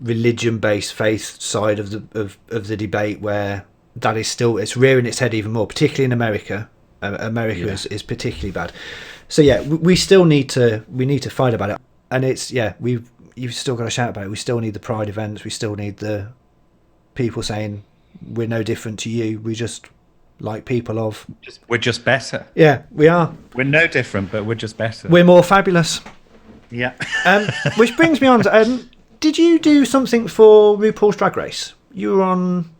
religion-based faith side of the debate, where that is still, it's rearing its head even more, particularly in America. America is particularly bad. So we still need to fight about it, and it's you've still got to shout about it. We still need the pride events. We still need the people saying we're no different to you. We just like people of. We're just better. Yeah, we are. We're no different, but we're just better. We're more fabulous. Yeah. Which brings me on to, did you do something for RuPaul's Drag Race? You were on.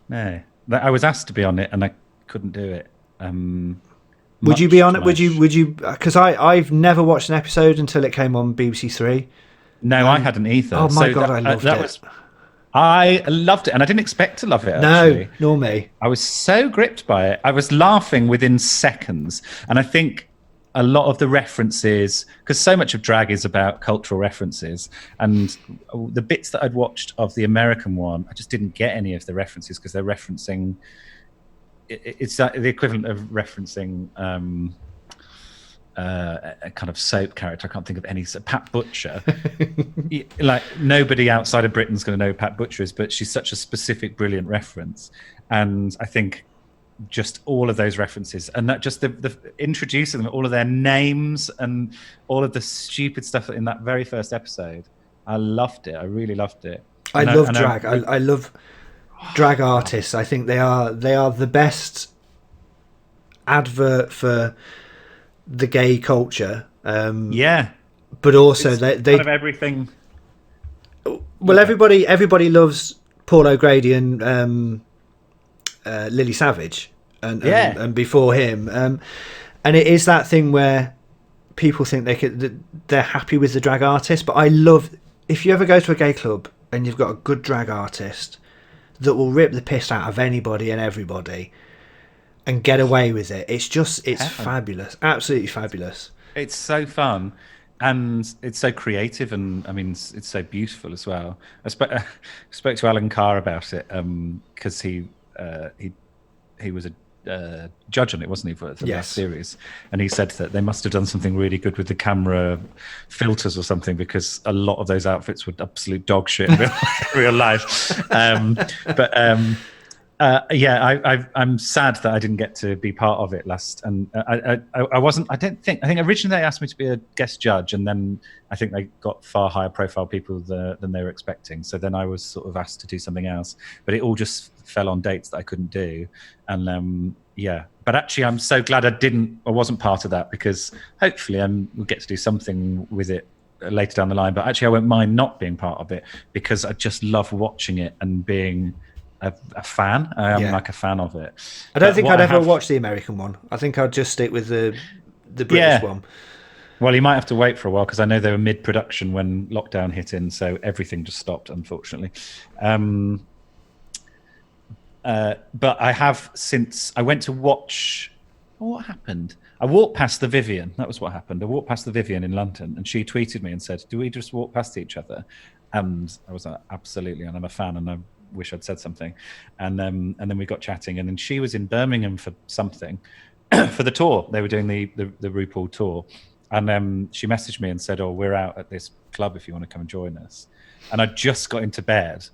No, I was asked to be on it, and I couldn't do it. Would you be on it? Would you? Because I've never watched an episode until it came on BBC Three. No, I hadn't either. Oh my God, I loved it. I loved it, and I didn't expect to love it. Actually. No, nor me. I was so gripped by it. I was laughing within seconds, and I think a lot of the references, because so much of drag is about cultural references, and the bits that I'd watched of the American one, I just didn't get any of the references, because they're referencing. It's the equivalent of referencing a kind of soap character. I can't think of any. Pat Butcher. Like nobody outside of Britain's going to know who Pat Butcher is, but she's such a specific, brilliant reference. And I think just all of those references, and that just the introducing them, all of their names, and all of the stupid stuff in that very first episode I loved it. I really loved it. I love drag. I love drag artists. I think they are the best advert for the gay culture. But also it's they kind of everything. Well, everybody loves Paul O'Grady and Lily Savage, and before him, and it is that thing where people think they're happy with the drag artist. But I love, if you ever go to a gay club and you've got a good drag artist that will rip the piss out of anybody and everybody and get away with it. It's fabulous, absolutely fabulous. It's so fun. And it's so creative, and I mean, it's so beautiful as well. I spoke to Alan Carr about it because he was a judge on it, wasn't he, for the last series? And he said that they must have done something really good with the camera filters or something, because a lot of those outfits were absolute dog shit in real life. I'm sad that I didn't get to be part of it last, and I wasn't. I think originally they asked me to be a guest judge, and then I think they got far higher profile people than they were expecting. So then I was sort of asked to do something else, but it all just fell on dates that I couldn't do, and But actually, I'm so glad I wasn't part of that, because hopefully we'll get to do something with it later down the line. But actually, I won't mind not being part of it, because I just love watching it and being a fan. I am like a fan of it. I don't think I'd ever watch the American one. I think I'd just stick with the British one. Well, you might have to wait for a while, because I know they were mid-production when lockdown hit in, so everything just stopped, unfortunately. But I have since I went to watch. What happened? I walked past the Vivian. That was what happened. I walked past the Vivian in London, and she tweeted me and said, "Do we just walk past each other?" And I was like, "Absolutely," and I'm a fan, and I wish I'd said something. And then we got chatting, and then she was in Birmingham for something for the tour. They were doing the RuPaul tour, and she messaged me and said, "Oh, we're out at this club if you want to come and join us." And I just got into bed,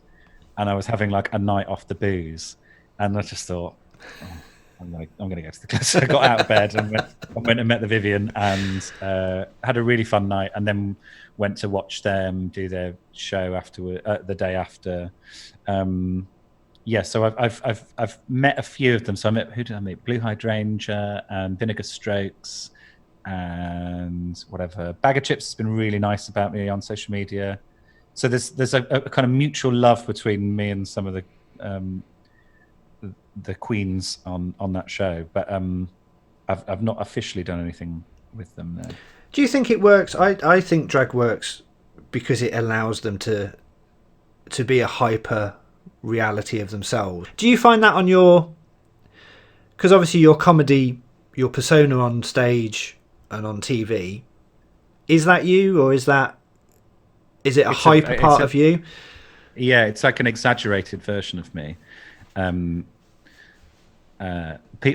and I was having like a night off the booze, and I just thought, I'm gonna go to the club. So I got out of bed and went and met the Vivian, and had a really fun night, and then went to watch them do their show afterward, the day after. So I've met a few of them. So who did I meet? Blue Hydrangea and Vinegar Strokes and whatever. Bag of Chips has been really nice about me on social media. So there's a kind of mutual love between me and some of the queens on that show, but I've not officially done anything with them there. Do you think it works? I think drag works because it allows them to be a hyper reality of themselves. Do you find that on because obviously your comedy, your persona on stage and on TV, is that you, or is it a hyper part of you? Yeah, it's like an exaggerated version of me.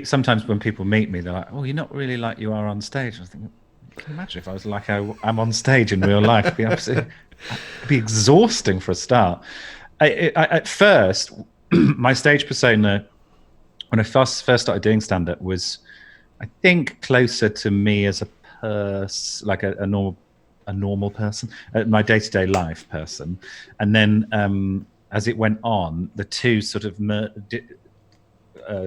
Sometimes when people meet me, they're like, "Oh, you're not really like you are on stage." I think, can you imagine if I was like I'm on stage in real life? It'd be exhausting for a start. At first, my stage persona, when I first started doing stand-up, was, I think, closer to me as a person, like a normal person, my day-to-day life person. And then as it went on, the two sort of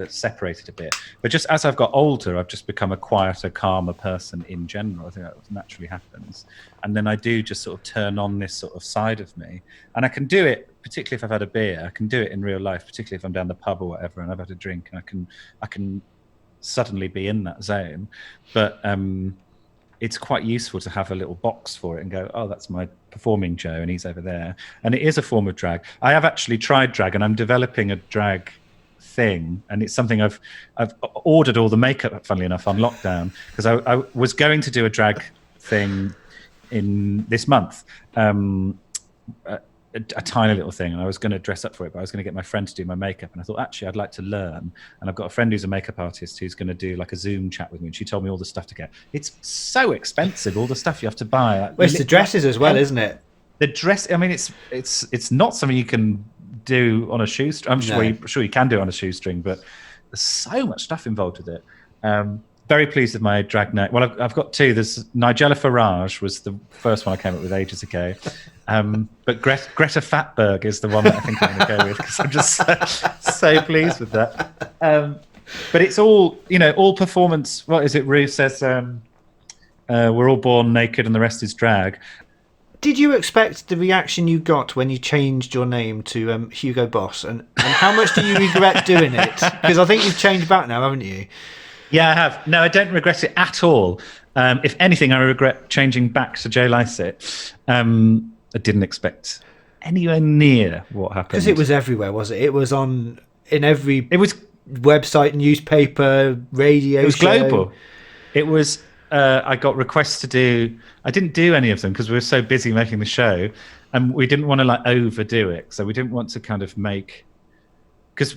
separated a bit. But just as I've got older, I've just become a quieter, calmer person in general. I think that naturally happens. And then I do just sort of turn on this sort of side of me. And I can do it, particularly if I've had a beer. I can do it in real life, particularly if I'm down the pub or whatever and I've had a drink, and I can suddenly be in that zone. But it's quite useful to have a little box for it and go, "Oh, that's my performing Joe, and he's over there." And it is a form of drag. I have actually tried drag, and I'm developing a drag thing, and it's something I've ordered all the makeup, funnily enough, on lockdown, because I was going to do a drag thing in this month, a tiny little thing, and I was going to dress up for it, but I was going to get my friend to do my makeup, and I thought, actually, I'd like to learn. And I've got a friend who's a makeup artist who's going to do like a Zoom chat with me, and she told me all the stuff to get. It's so expensive, all the stuff you have to buy. Well, it's the dresses as well, isn't it? The dress, I mean, it's not something you can do on a shoestring. I'm sure you can do it on a shoestring, but there's so much stuff involved with it. very pleased with my drag name. Well, I've got two. There's Nigella Farage was the first one I came up with ages ago. But Greta Thunberg is the one that I think I'm going to go with because I'm just so pleased with that. But it's all, all performance. What is it? Rue says, we're all born naked and the rest is drag. Did you expect the reaction you got when you changed your name to Hugo Boss? And how much do you regret doing it? Because I think you've changed back now, haven't you? Yeah, I have. No, I don't regret it at all. If anything, I regret changing back to Joe Lycett. I didn't expect anywhere near what happened. Because it was everywhere, was it? It was in every website, newspaper, radio show. It was global. It was... I got requests to do... I didn't do any of them because we were so busy making the show, and we didn't want to overdo it. So we didn't want to kind of make... Because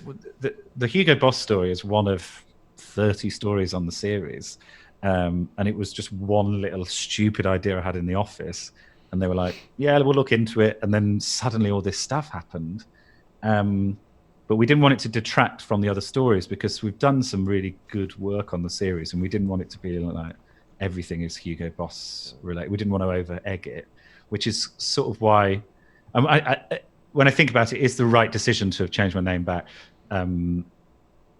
the Hugo Boss story is one of 30 stories on the series, and it was just one little stupid idea I had in the office, and they were like, yeah, we'll look into it, and then suddenly all this stuff happened. But we didn't want it to detract from the other stories because we've done some really good work on the series, and we didn't want it to be like everything is Hugo Boss related. We didn't want to over egg it, which is sort of why when I think about it, it's the right decision to have changed my name back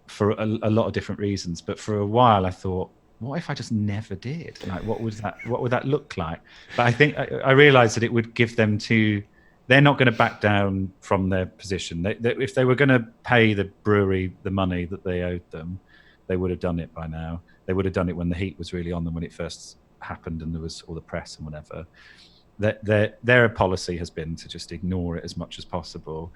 for a lot of different reasons. But for a while I thought, what if I just never did? What would that look like? But I think I realized that it would give them they're not going to back down from their position. If they were going to pay the brewery the money that they owed them, they would have done it by now. They would have done it when the heat was really on them, when it first happened and there was all the press and whatever. Their policy has been to just ignore it as much as possible.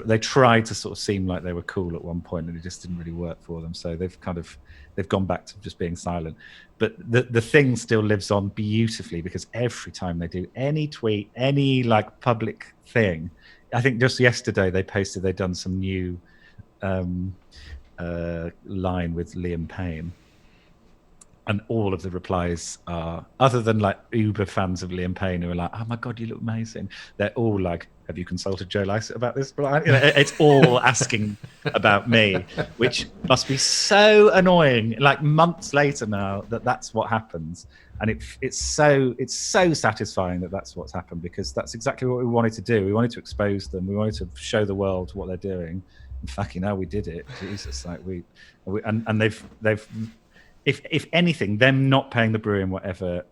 They tried to sort of seem like they were cool at one point, and it just didn't really work for them. So they've gone back to just being silent. But the thing still lives on beautifully because every time they do any tweet, any public thing, I think just yesterday they posted they'd done some new line with Liam Payne. And all of the replies are, other than uber fans of Liam Payne who are like, oh my God, you look amazing. They're all like, have you consulted Joe Lycett about this? It's all asking about me, which must be so annoying. Months later now that's what happens. And it's so satisfying that that's what's happened, because that's exactly what we wanted to do. We wanted to expose them. We wanted to show the world what they're doing. And fucking hell, we did it. Jesus, and they've if anything, them not paying the brewery and whatever,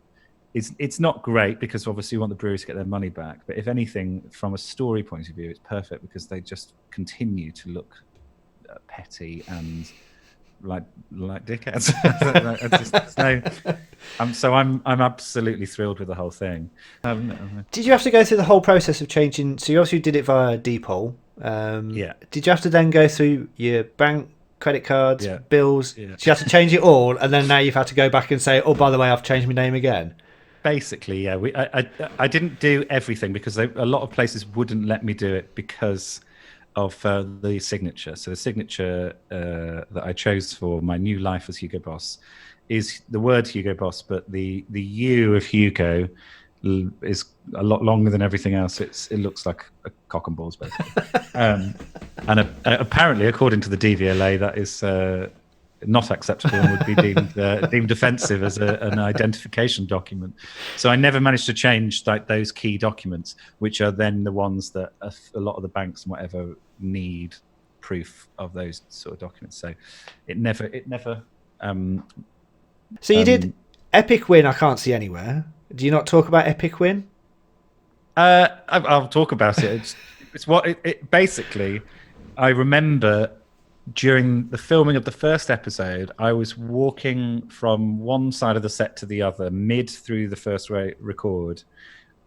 it's not great because obviously you want the breweries to get their money back. But if anything, from a story point of view, it's perfect because they just continue to look petty and like dickheads. I'm absolutely thrilled with the whole thing. Did you have to go through the whole process of changing? So you obviously did it via Depol. Yeah. Did you have to then go through your bank, credit cards, bills? Yeah. So you had to change it all, and then now you've had to go back and say, oh, by the way, I've changed my name again? Basically, yeah. I didn't do everything because a lot of places wouldn't let me do it because of the signature. So the signature that I chose for my new life as Hugo Boss is the word Hugo Boss, but the U of Hugo is a lot longer than everything else. It looks like a cock and balls, basically. And apparently, according to the DVLA, that is not acceptable and would be deemed offensive as an identification document. So I never managed to change those key documents, which are then the ones that a lot of the banks and whatever need proof of those sort of documents. So it never. So you did Epic Win. I can't see anywhere. Do you not talk about Epic Win? I'll talk about it. It's what it basically. I remember during the filming of the first episode, I was walking from one side of the set to the other mid through the first record.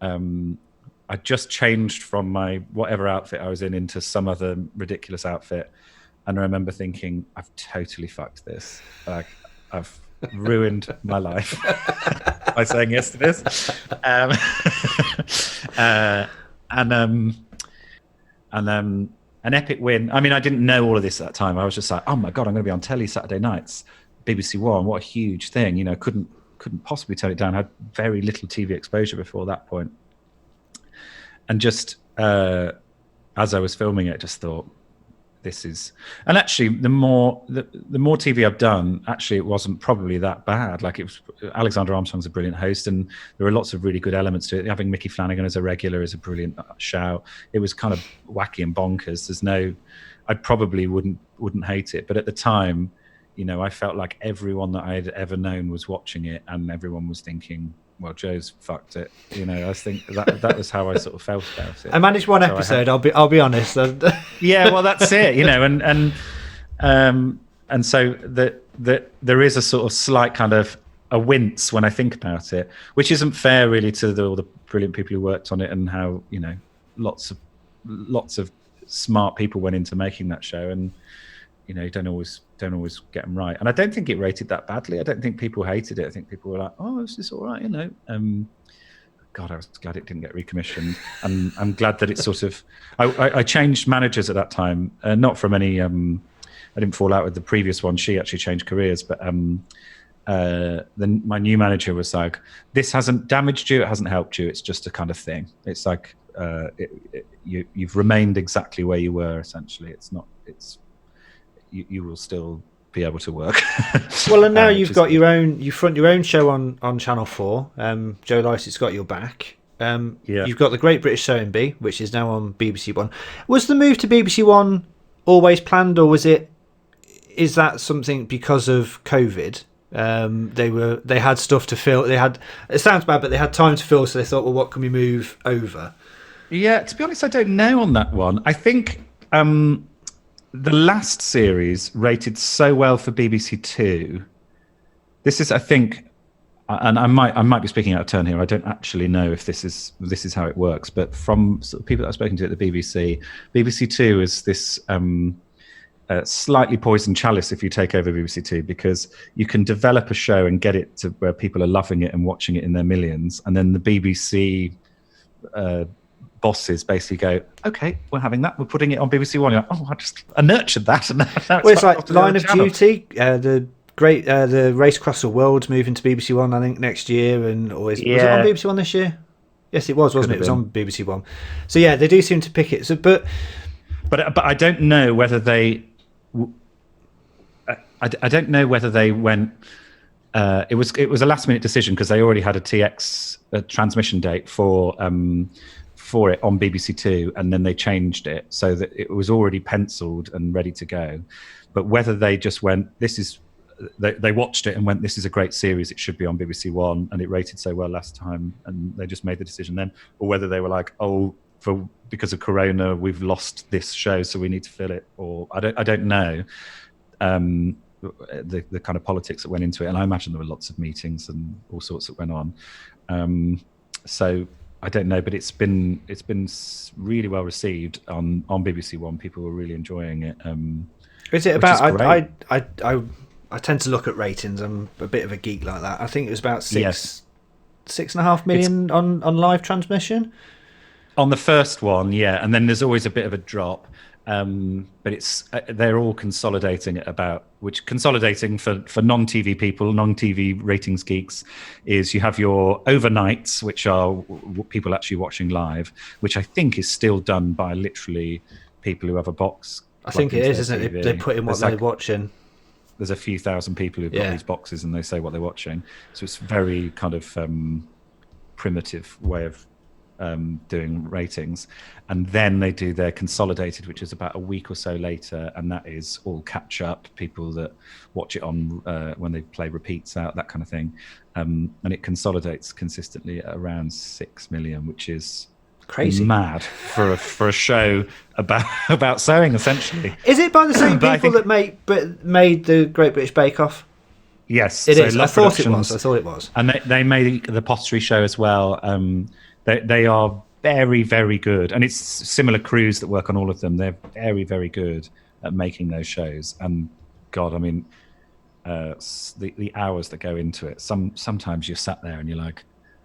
I just changed from my whatever outfit I was in into some other ridiculous outfit, and I remember thinking, I've totally fucked this. I've ruined my life by saying yes to this. An Epic Win. I mean, I didn't know all of this at that time. I was just like, oh my God, I'm going to be on telly Saturday nights, BBC One. What a huge thing. You know, couldn't possibly turn it down. I had very little TV exposure before that point. And just as I was filming it, just thought, this is, and actually the more TV I've done, actually it wasn't probably that bad. Like, it was, Alexander Armstrong's a brilliant host, and there are lots of really good elements to it. Having Mickey Flanagan as a regular is a brilliant shout. It was kind of wacky and bonkers. I probably wouldn't hate it, but at the time, you know, I felt like everyone that I had ever known was watching it, and everyone was thinking, well, Joe's fucked it. You know, I think that was how I sort of felt about it. I managed one episode. I'll be honest. Yeah, well, that's it. You know, and so there is a sort of slight kind of a wince when I think about it, which isn't fair really to all the brilliant people who worked on it, and how, you know, lots of smart people went into making that show, and, you know, you don't always get them right. And I don't think it rated that badly. I don't think people hated it. I think people were like, oh, is this all right? You know, God, I was glad it didn't get recommissioned. And I'm glad that it sort of, I changed managers at that time, not from any, I didn't fall out with the previous one. She actually changed careers, but then my new manager was like, this hasn't damaged you. It hasn't helped you. It's just a kind of thing. It's like, you've remained exactly where you were, essentially. You will still be able to work. Well, and now you've got you front your own show on Channel 4. Joe Lycett's got your back. You've got the Great British Sewing Bee, which is now on BBC One. Was the move to BBC One always planned, or is that something because of COVID? They had stuff to fill. It sounds bad, but they had time to fill, so they thought, well, what can we move over? Yeah, to be honest, I don't know on that one. I think the last series rated so well for BBC Two. This is, I think, and I might be speaking out of turn here. I don't actually know if this is how it works, but from sort of people that I've spoken to at the BBC, BBC Two is this slightly poisoned chalice if you take over BBC Two, because you can develop a show and get it to where people are loving it and watching it in their millions, and then the BBC bosses basically go, okay, we're having that, we're putting it on BBC One. You're like, oh, I nurtured that, and now it's like Line of Duty, the Race Across the World's moving to BBC One, I think, next year, was it on BBC One this year? Yes, it was, wasn't it? It was on BBC One. So yeah, they do seem to pick it. So, but I don't know whether they. I don't know whether they went. It was a last minute decision, because they already had a TX transmission date for it on BBC Two, and then they changed it so that it was already penciled and ready to go. But whether they just went, they watched it and went, this is a great series, it should be on BBC One, and it rated so well last time, and they just made the decision then, or whether they were like, oh, because of Corona, we've lost this show, so we need to fill it, or I don't know. The kind of politics that went into it, and I imagine there were lots of meetings and all sorts that went on. So I don't know, but it's been really well received on BBC One. People were really enjoying it. Is it about? I tend to look at ratings. I'm a bit of a geek like that. I think it was about 6.5 million on live transmission. On the first one, yeah, and then there's always a bit of a drop. But they're all consolidating at about, which consolidating for non-TV people, non-TV ratings geeks, is you have your overnights, which are people actually watching live, which I think is still done by literally people who have a box. I think it is, isn't it? They put in what they're watching. There's a few thousand people who've got these boxes, and they say what they're watching. So it's very kind of primitive way of doing ratings, and then they do their consolidated, which is about a week or so later, and that is all catch up, people that watch it on when they play repeats out, that kind of thing, and it consolidates consistently at around 6 million, which is crazy, mad for a show about sewing, essentially. Is it by the same people that made the Great British Bake Off? Yes, it is. I thought it was, and they made the pottery show as well. They are very, very good, and it's similar crews that work on all of them. They're very, very good at making those shows. And God, I mean, the hours that go into it. Sometimes you're sat there and you're like,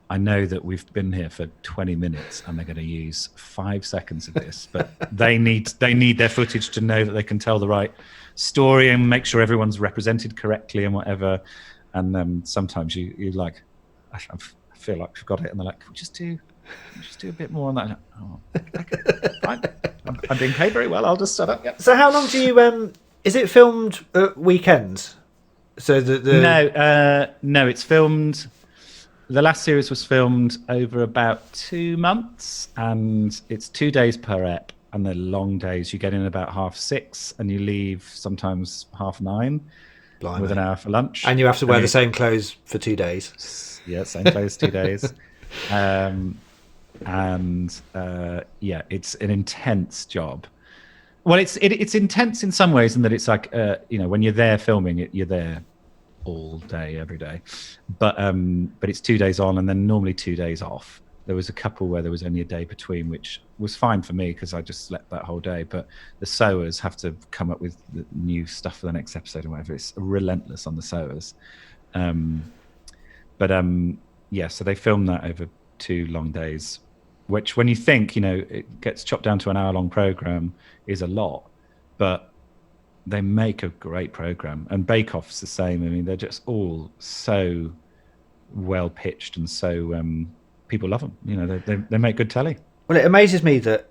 I know that we've been here for 20 minutes and they're going to use 5 seconds of this, but they need their footage to know that they can tell the right story and make sure everyone's represented correctly and whatever. And sometimes you're like, I feel like we've got it, and they're like, can we just do Just do a bit more on that. Oh, okay, fine. I'm being paid very well. I'll just shut up. Yep. So how long do you? Is it filmed at weekends? So No, it's filmed. The last series was filmed over about 2 months, and it's 2 days per ep. And they're long days. You get in about 6:30, and you leave sometimes 9:30. Blimey. With an hour for lunch. And you have to wear the same clothes for 2 days. Yeah, same clothes, 2 days. It's an intense job. Well, it's intense in some ways in that it's like, when you're there filming it, you're there all day, every day. But it's 2 days on and then normally 2 days off. There was a couple where there was only a day between, which was fine for me because I just slept that whole day. But the sewers have to come up with the new stuff for the next episode and whatever. It's relentless on the sewers. So they filmed that over 2 long days, which when you think, it gets chopped down to an hour-long program is a lot. But they make a great program. And Bake Off's the same. I mean, they're just all so well pitched and so... people love them. They make good telly. Well, it amazes me that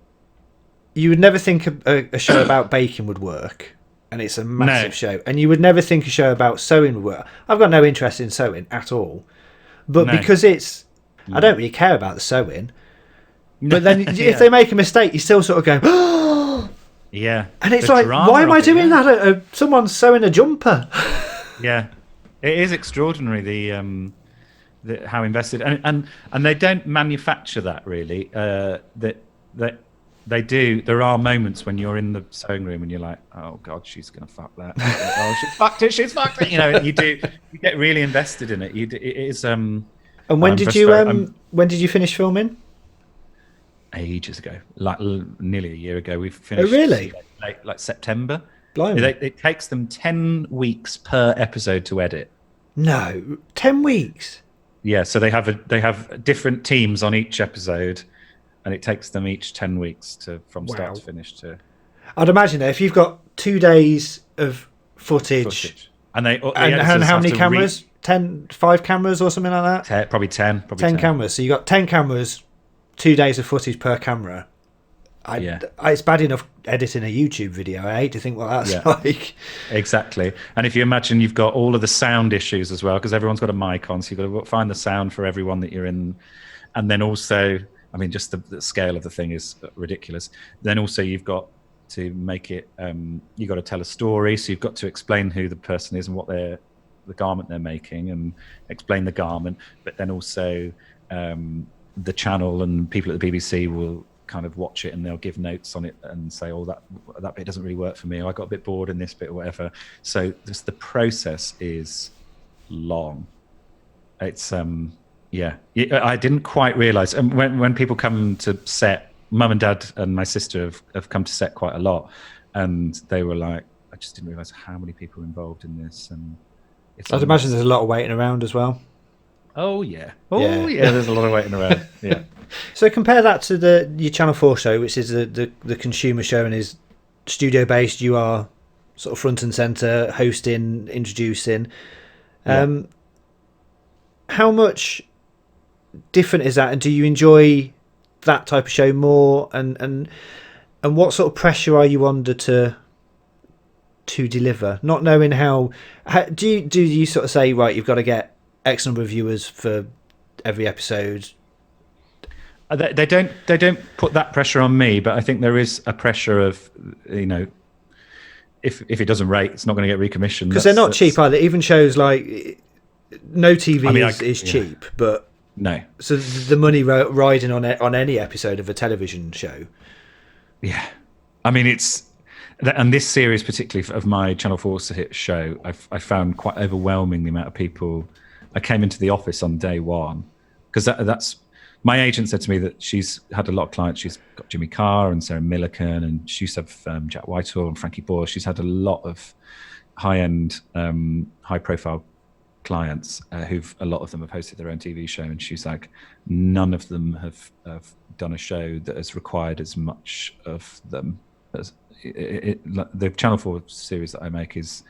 you would never think a show about baking would work, and it's a massive show. And you would never think a show about sewing would work. I've got no interest in sewing at all, but because I don't really care about the sewing. But then if they make a mistake, you still sort of go, oh! Yeah. And it's like, why am I doing that? Someone's sewing a jumper. Yeah. It is extraordinary, how invested and they don't manufacture that really. That they do. There are moments when you're in the sewing room and you're like, oh god, she's gonna fuck that. Oh, she's fucked it. You get really invested in it. It is. And when did you finich filming? Ages ago, like nearly a year ago. We've finished. Oh really? Like September. Blimey. It takes them 10 weeks per episode to edit. No, 10 weeks. Yeah, so they have different teams on each episode, and it takes them each 10 weeks from start to finish. I'd imagine that if you've got 2 days of footage. And how many cameras? 5 cameras or something like that? Probably 10. 10 cameras. So you got 10 cameras, 2 days of footage per camera. It's bad enough editing a YouTube video. I hate to think what that's like. Exactly. And if you imagine you've got all of the sound issues as well, because everyone's got a mic on, so you've got to find the sound for everyone that you're in. And then also, I mean, just the scale of the thing is ridiculous. Then also you've got to make it, you've got to tell a story. So you've got to explain who the person is and what the garment they're making and explain the garment. But then also the channel and people at the BBC will kind of watch it and they'll give notes on it and say, oh, that bit doesn't really work for me, or I got a bit bored in this bit or whatever. So just the process is long. It's I didn't quite realize, and when people come to set, mum and dad and my sister have come to set quite a lot, and they were like, I just didn't realize how many people are involved in this. And I'd imagine there's a lot of waiting around as well. Oh yeah, there's a lot of waiting around. Yeah. So compare that to your Channel 4 show, which is the consumer show and is studio based. You are sort of front and center, hosting, introducing. How much different is that, and do you enjoy that type of show more? And what sort of pressure are you under to deliver? Not knowing how do you sort of say, right, you've got to get X number of viewers for every episode? They don't put that pressure on me, but I think there is a pressure of, if it doesn't rate, it's not going to get recommissioned. Because they're not cheap either. Even shows like No TV is cheap, but no. So the money riding on any episode of a television show. Yeah, I mean and this series particularly of my Channel 4 hit show, I found quite overwhelming the amount of people. I came into the office on day one because that's. My agent said to me that she's had a lot of clients. She's got Jimmy Carr and Sarah Millican, and she used to have Jack Whitehall and Frankie Boyle. She's had a lot of high-end, high-profile clients a lot of them have hosted their own TV show. And she's like, none of them have done a show that has required as much of them. The Channel 4 series that I make is,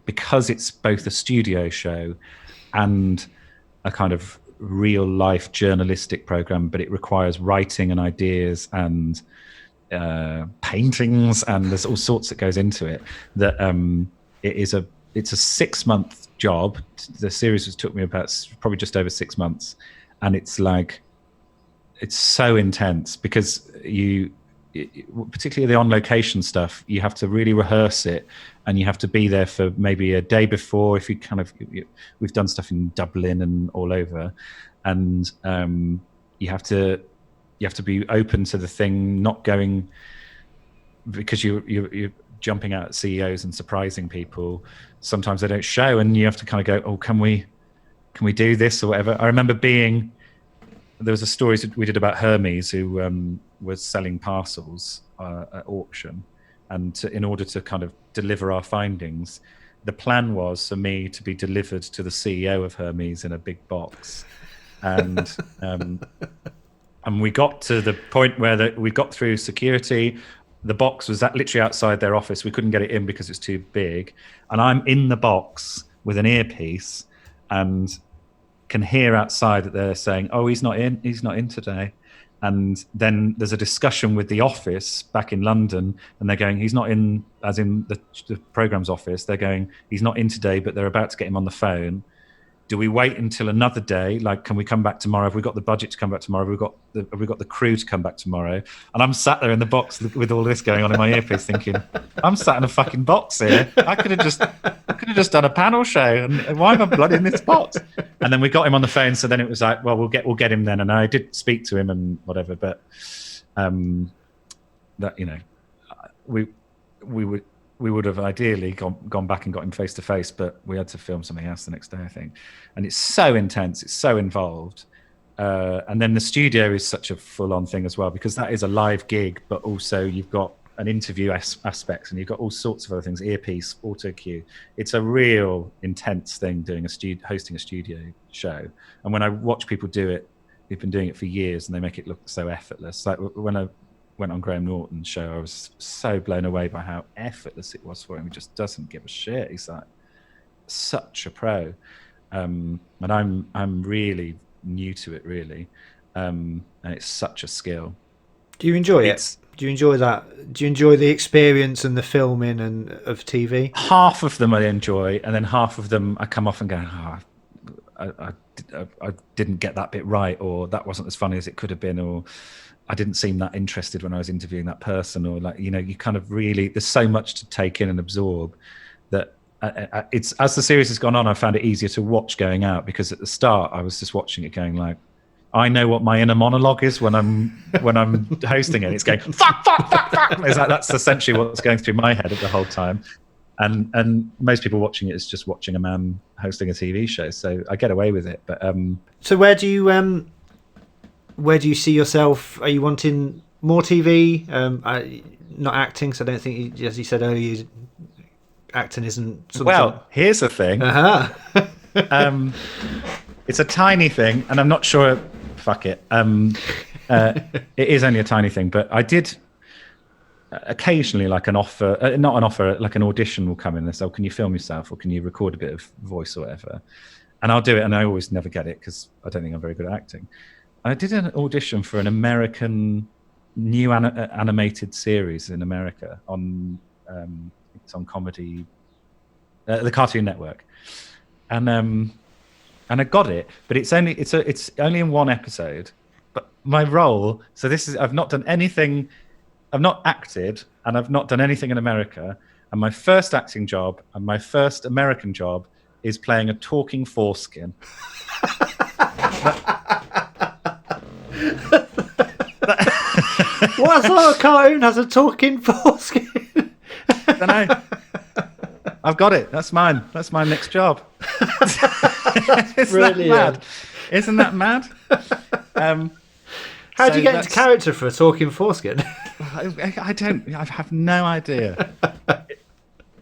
because it's both a studio show and a kind of real life journalistic program, but it requires writing and ideas and paintings, and there's all sorts that goes into it. That it's a 6-month job. The series took me about probably just over 6 months, and it's so intense because particularly the on location stuff, you have to really rehearse it, and you have to be there for maybe a day before. If we've done stuff in Dublin and all over, and you have to be open to the thing not going, because you're jumping out at CEOs and surprising people. Sometimes they don't show, and you have to kind of go, oh, can we do this or whatever. I remember there was a story we did about Hermes, who was selling parcels at auction, and in order to kind of deliver our findings, the plan was for me to be delivered to the CEO of Hermes in a big box, and we got to the point where we got through security. The box was literally outside their office. We couldn't get it in because it's too big, and I'm in the box with an earpiece and can hear outside that they're saying, oh, he's not in today. And then there's a discussion with the office back in London, and they're going, he's not in, as in the program's office. They're going, he's not in today, but they're about to get him on the phone. Do we wait until another day? Like, can we come back tomorrow? Have we got the budget to come back tomorrow? Have we got the crew to come back tomorrow? And I'm sat there in the box with all this going on in my earpiece, thinking, I'm sat in a fucking box here. I could have just done a panel show, and why am I bloody in this box? And then we got him on the phone. So then it was like, well, we'll get him then. And I did speak to him and whatever, but that, you know, we would have ideally gone back and got him face to face, but we had to film something else the next day, I think. And it's so intense, it's so involved. And then the studio is such a full-on thing as well, because that is a live gig, but also you've got an interview aspect, and you've got all sorts of other things, earpiece, auto cue. It's a real intense thing hosting a studio show. And when I watch people do it, who've been doing it for years, and they make it look so effortless. Like when I went on Graham Norton's show, I was so blown away by how effortless it was for him. He just doesn't give a shit. He's like such a pro. And I'm really new to it, really. And it's such a skill. Do you enjoy it? Do you enjoy that? Do you enjoy the experience and the filming and of TV? Half of them I enjoy, and then half of them I come off and go, I didn't get that bit right, or that wasn't as funny as it could have been, or I didn't seem that interested when I was interviewing that person, or like, you know, you kind of really, there's so much to take in and absorb that it's, as the series has gone on, I found it easier to watch going out, because at the start I was just watching it going like, I know what my inner monologue is when I'm hosting it. It's going fuck. It's like, that's essentially what's going through my head at the whole time. And most people watching it is just watching a man hosting a TV show, so I get away with it. But so where do you see yourself? Are you wanting more TV? Not acting, so I don't think, as you said earlier, acting isn't something. Well, here's the thing. It's a tiny thing, and I'm not sure. Fuck it. It is only a tiny thing, but I did occasionally, like an offer, not an offer, like an audition will come in and say, oh, can you film yourself, or can you record a bit of voice or whatever? And I'll do it, and I always never get it because I don't think I'm very good at acting. I did an audition for an American new animated series in America on it's on comedy, the Cartoon Network, and I got it, but it's only in one episode. But my role, so this is, I've not done anything, I've not acted, and I've not done anything in America. And my first acting job and my first American job is playing a talking foreskin. What sort of cartoon has a talking foreskin? I don't know. I've got it. That's mine. That's my next job. Isn't that mad? How do you get into character for a talking foreskin? I have no idea.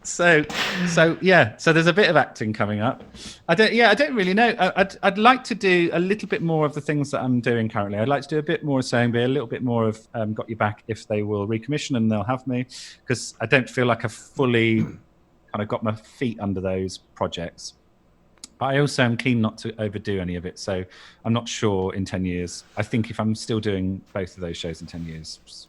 So there's a bit of acting coming up. I don't really know. I'd like to do a little bit more of the things that I'm doing currently. I'd like to do a bit more of saying, be a little bit more of Got Your Back if they will recommission and they'll have me, because I don't feel like I've fully kind of got my feet under those projects. But I also am keen not to overdo any of it. So I'm not sure in 10 years. I think if I'm still doing both of those shows in 10 years,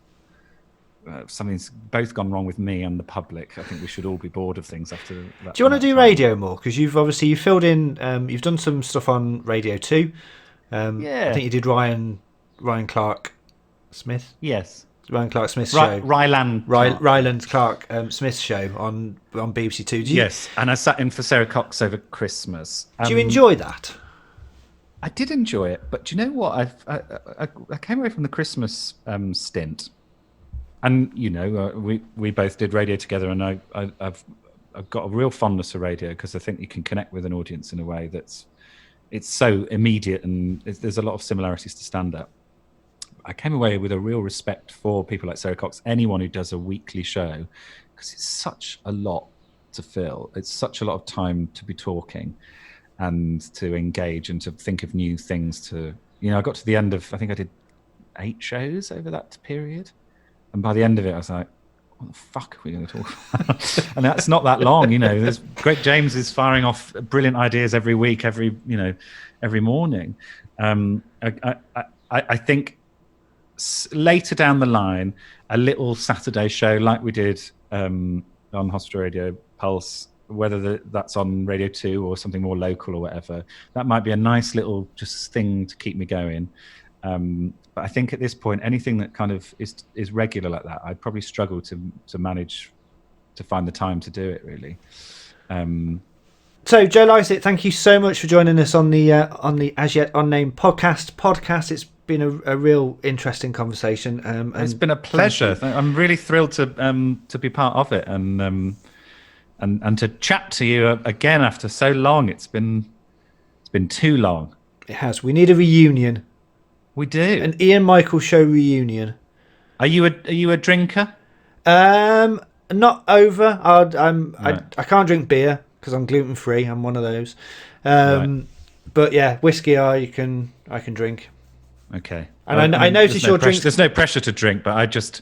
something's both gone wrong with me and the public. I think we should all be bored of things after that. Do you want to do radio more? Because you've filled in, you've done some stuff on Radio 2. Yeah. I think you did Ryan Clark Smith. Yes. Ryan Clark Smith's show. Ryland Clark Smith's show on BBC Two. Yes, and I sat in for Sarah Cox over Christmas. Do you enjoy that? I did enjoy it, but do you know what? I came away from the Christmas stint, and we both did radio together, and I've got a real fondness for radio because I think you can connect with an audience in a way it's so immediate, and there's a lot of similarities to stand-up. I came away with a real respect for people like Sarah Cox, anyone who does a weekly show, because it's such a lot to fill. It's such a lot of time to be talking and to engage and to think of new things I got to the end of, I think I did 8 shows over that period. And by the end of it, I was like, what the fuck are we going to talk about? And that's not that long, There's Greg James is firing off brilliant ideas every week, every morning. I think later down the line, a little Saturday show like we did on Hospital Radio Pulse, whether that's on Radio 2 or something more local or whatever, that might be a nice little just thing to keep me going. But I think at this point, anything that kind of is regular like that, I'd probably struggle to manage to find the time to do it, really. So, Joe Lycett, thank you so much for joining us on the As Yet Unnamed podcast. It's been a real interesting conversation. And it's been a pleasure. I'm really thrilled to be part of it and to chat to you again after so long. It's been too long. It has. We need a reunion. We do. An Ian Michael show reunion. Are you a drinker? Not over. Right. I can't drink beer because I'm gluten free. I'm one of those. Right. But yeah, whiskey I can drink. Okay. And I notice your drink. There's no pressure to drink, but I just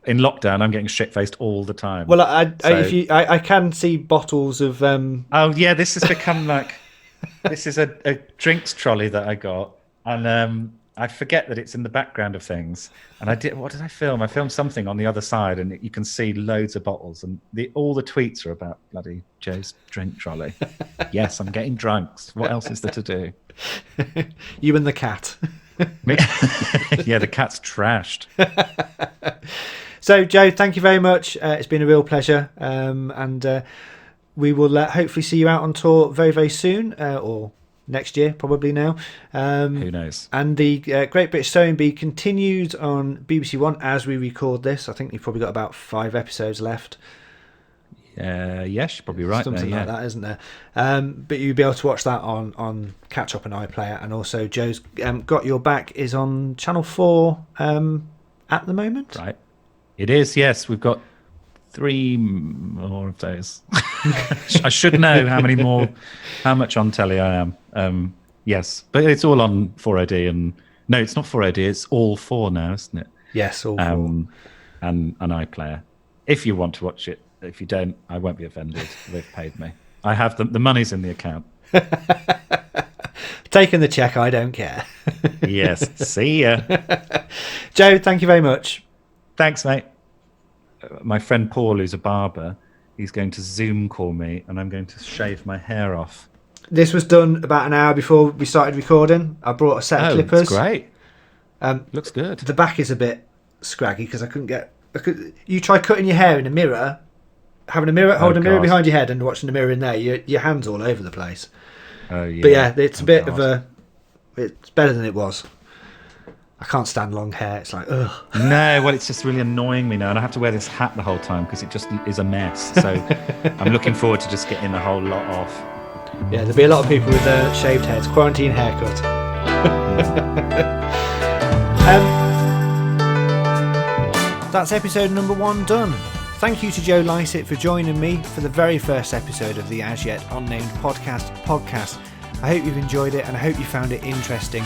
in lockdown I'm getting shit faced all the time. Well, I can see bottles of. Oh yeah, this has become like this is a drinks trolley that I got, and I forget that it's in the background of things. And what did I film? I filmed something on the other side, and you can see loads of bottles, and all the tweets are about bloody Joe's drink trolley. Yes, I'm getting drunk. What else is there to do? You and the cat. Yeah, the cat's trashed. So, Joe, thank you very much. It's been a real pleasure, and we will hopefully see you out on tour very, very soon, or next year, probably now. Who knows? And the Great British Sewing Bee continues on BBC One as we record this. I think you've probably got about 5 episodes left. Yes, you're probably right. Something there, like that, isn't there? But you'll be able to watch that on Catch Up and iPlayer. And also Joe's Got Your Back is on Channel 4 at the moment. Right. It is, yes. We've got 3 more of those. I should know how much on telly I am. Yes, but it's all on 4OD. And no, it's not 4OD. It's all 4 now, isn't it? Yes, all 4. And iPlayer. If you want to watch it. If you don't, I won't be offended. They've paid me. I have the money's in the account. Taking the check, I don't care. Yes. See ya. Joe, thank you very much. Thanks, mate. My friend Paul, who's a barber, he's going to Zoom call me, and I'm going to shave my hair off. This was done about an hour before we started recording. I brought a set of clippers. That's great. Looks good. The back is a bit scraggy because I couldn't get. You try cutting your hair in a mirror. Having a mirror, holding a mirror behind your head and watching the mirror in there, your hand's all over the place. Oh yeah. But yeah, it's a bit of a. It's better than it was. I can't stand long hair. It's like, ugh. No, well, it's just really annoying me now, and I have to wear this hat the whole time because it just is a mess. So I'm looking forward to just getting the whole lot off. Yeah, there'll be a lot of people with shaved heads. Quarantine haircut. That's episode number 1 done. Thank you to Joe Lycett for joining me for the very first episode of the As Yet Unnamed Podcast. I hope you've enjoyed it and I hope you found it interesting.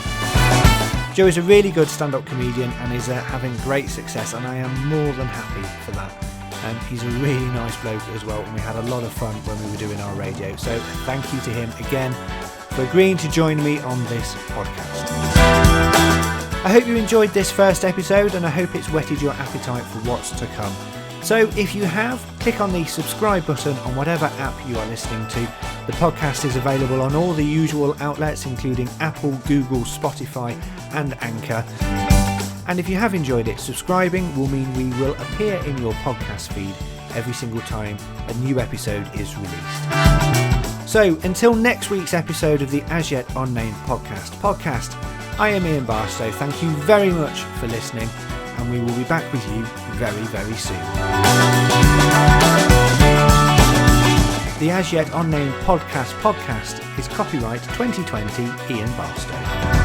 Joe is a really good stand-up comedian and is having great success, and I am more than happy for that. He's a really nice bloke as well, and we had a lot of fun when we were doing our radio. So thank you to him again for agreeing to join me on this podcast. I hope you enjoyed this first episode, and I hope it's whetted your appetite for what's to come. So if you have, click on the subscribe button on whatever app you are listening to. The podcast is available on all the usual outlets, including Apple, Google, Spotify and Anchor. And if you have enjoyed it, subscribing will mean we will appear in your podcast feed every single time a new episode is released. So until next week's episode of the As Yet Unnamed Podcast, I am Ian Barstow. Thank you very much for listening, and we will be back with you very, very soon. The As Yet Unnamed Podcast is copyright 2020 Ian Barstow.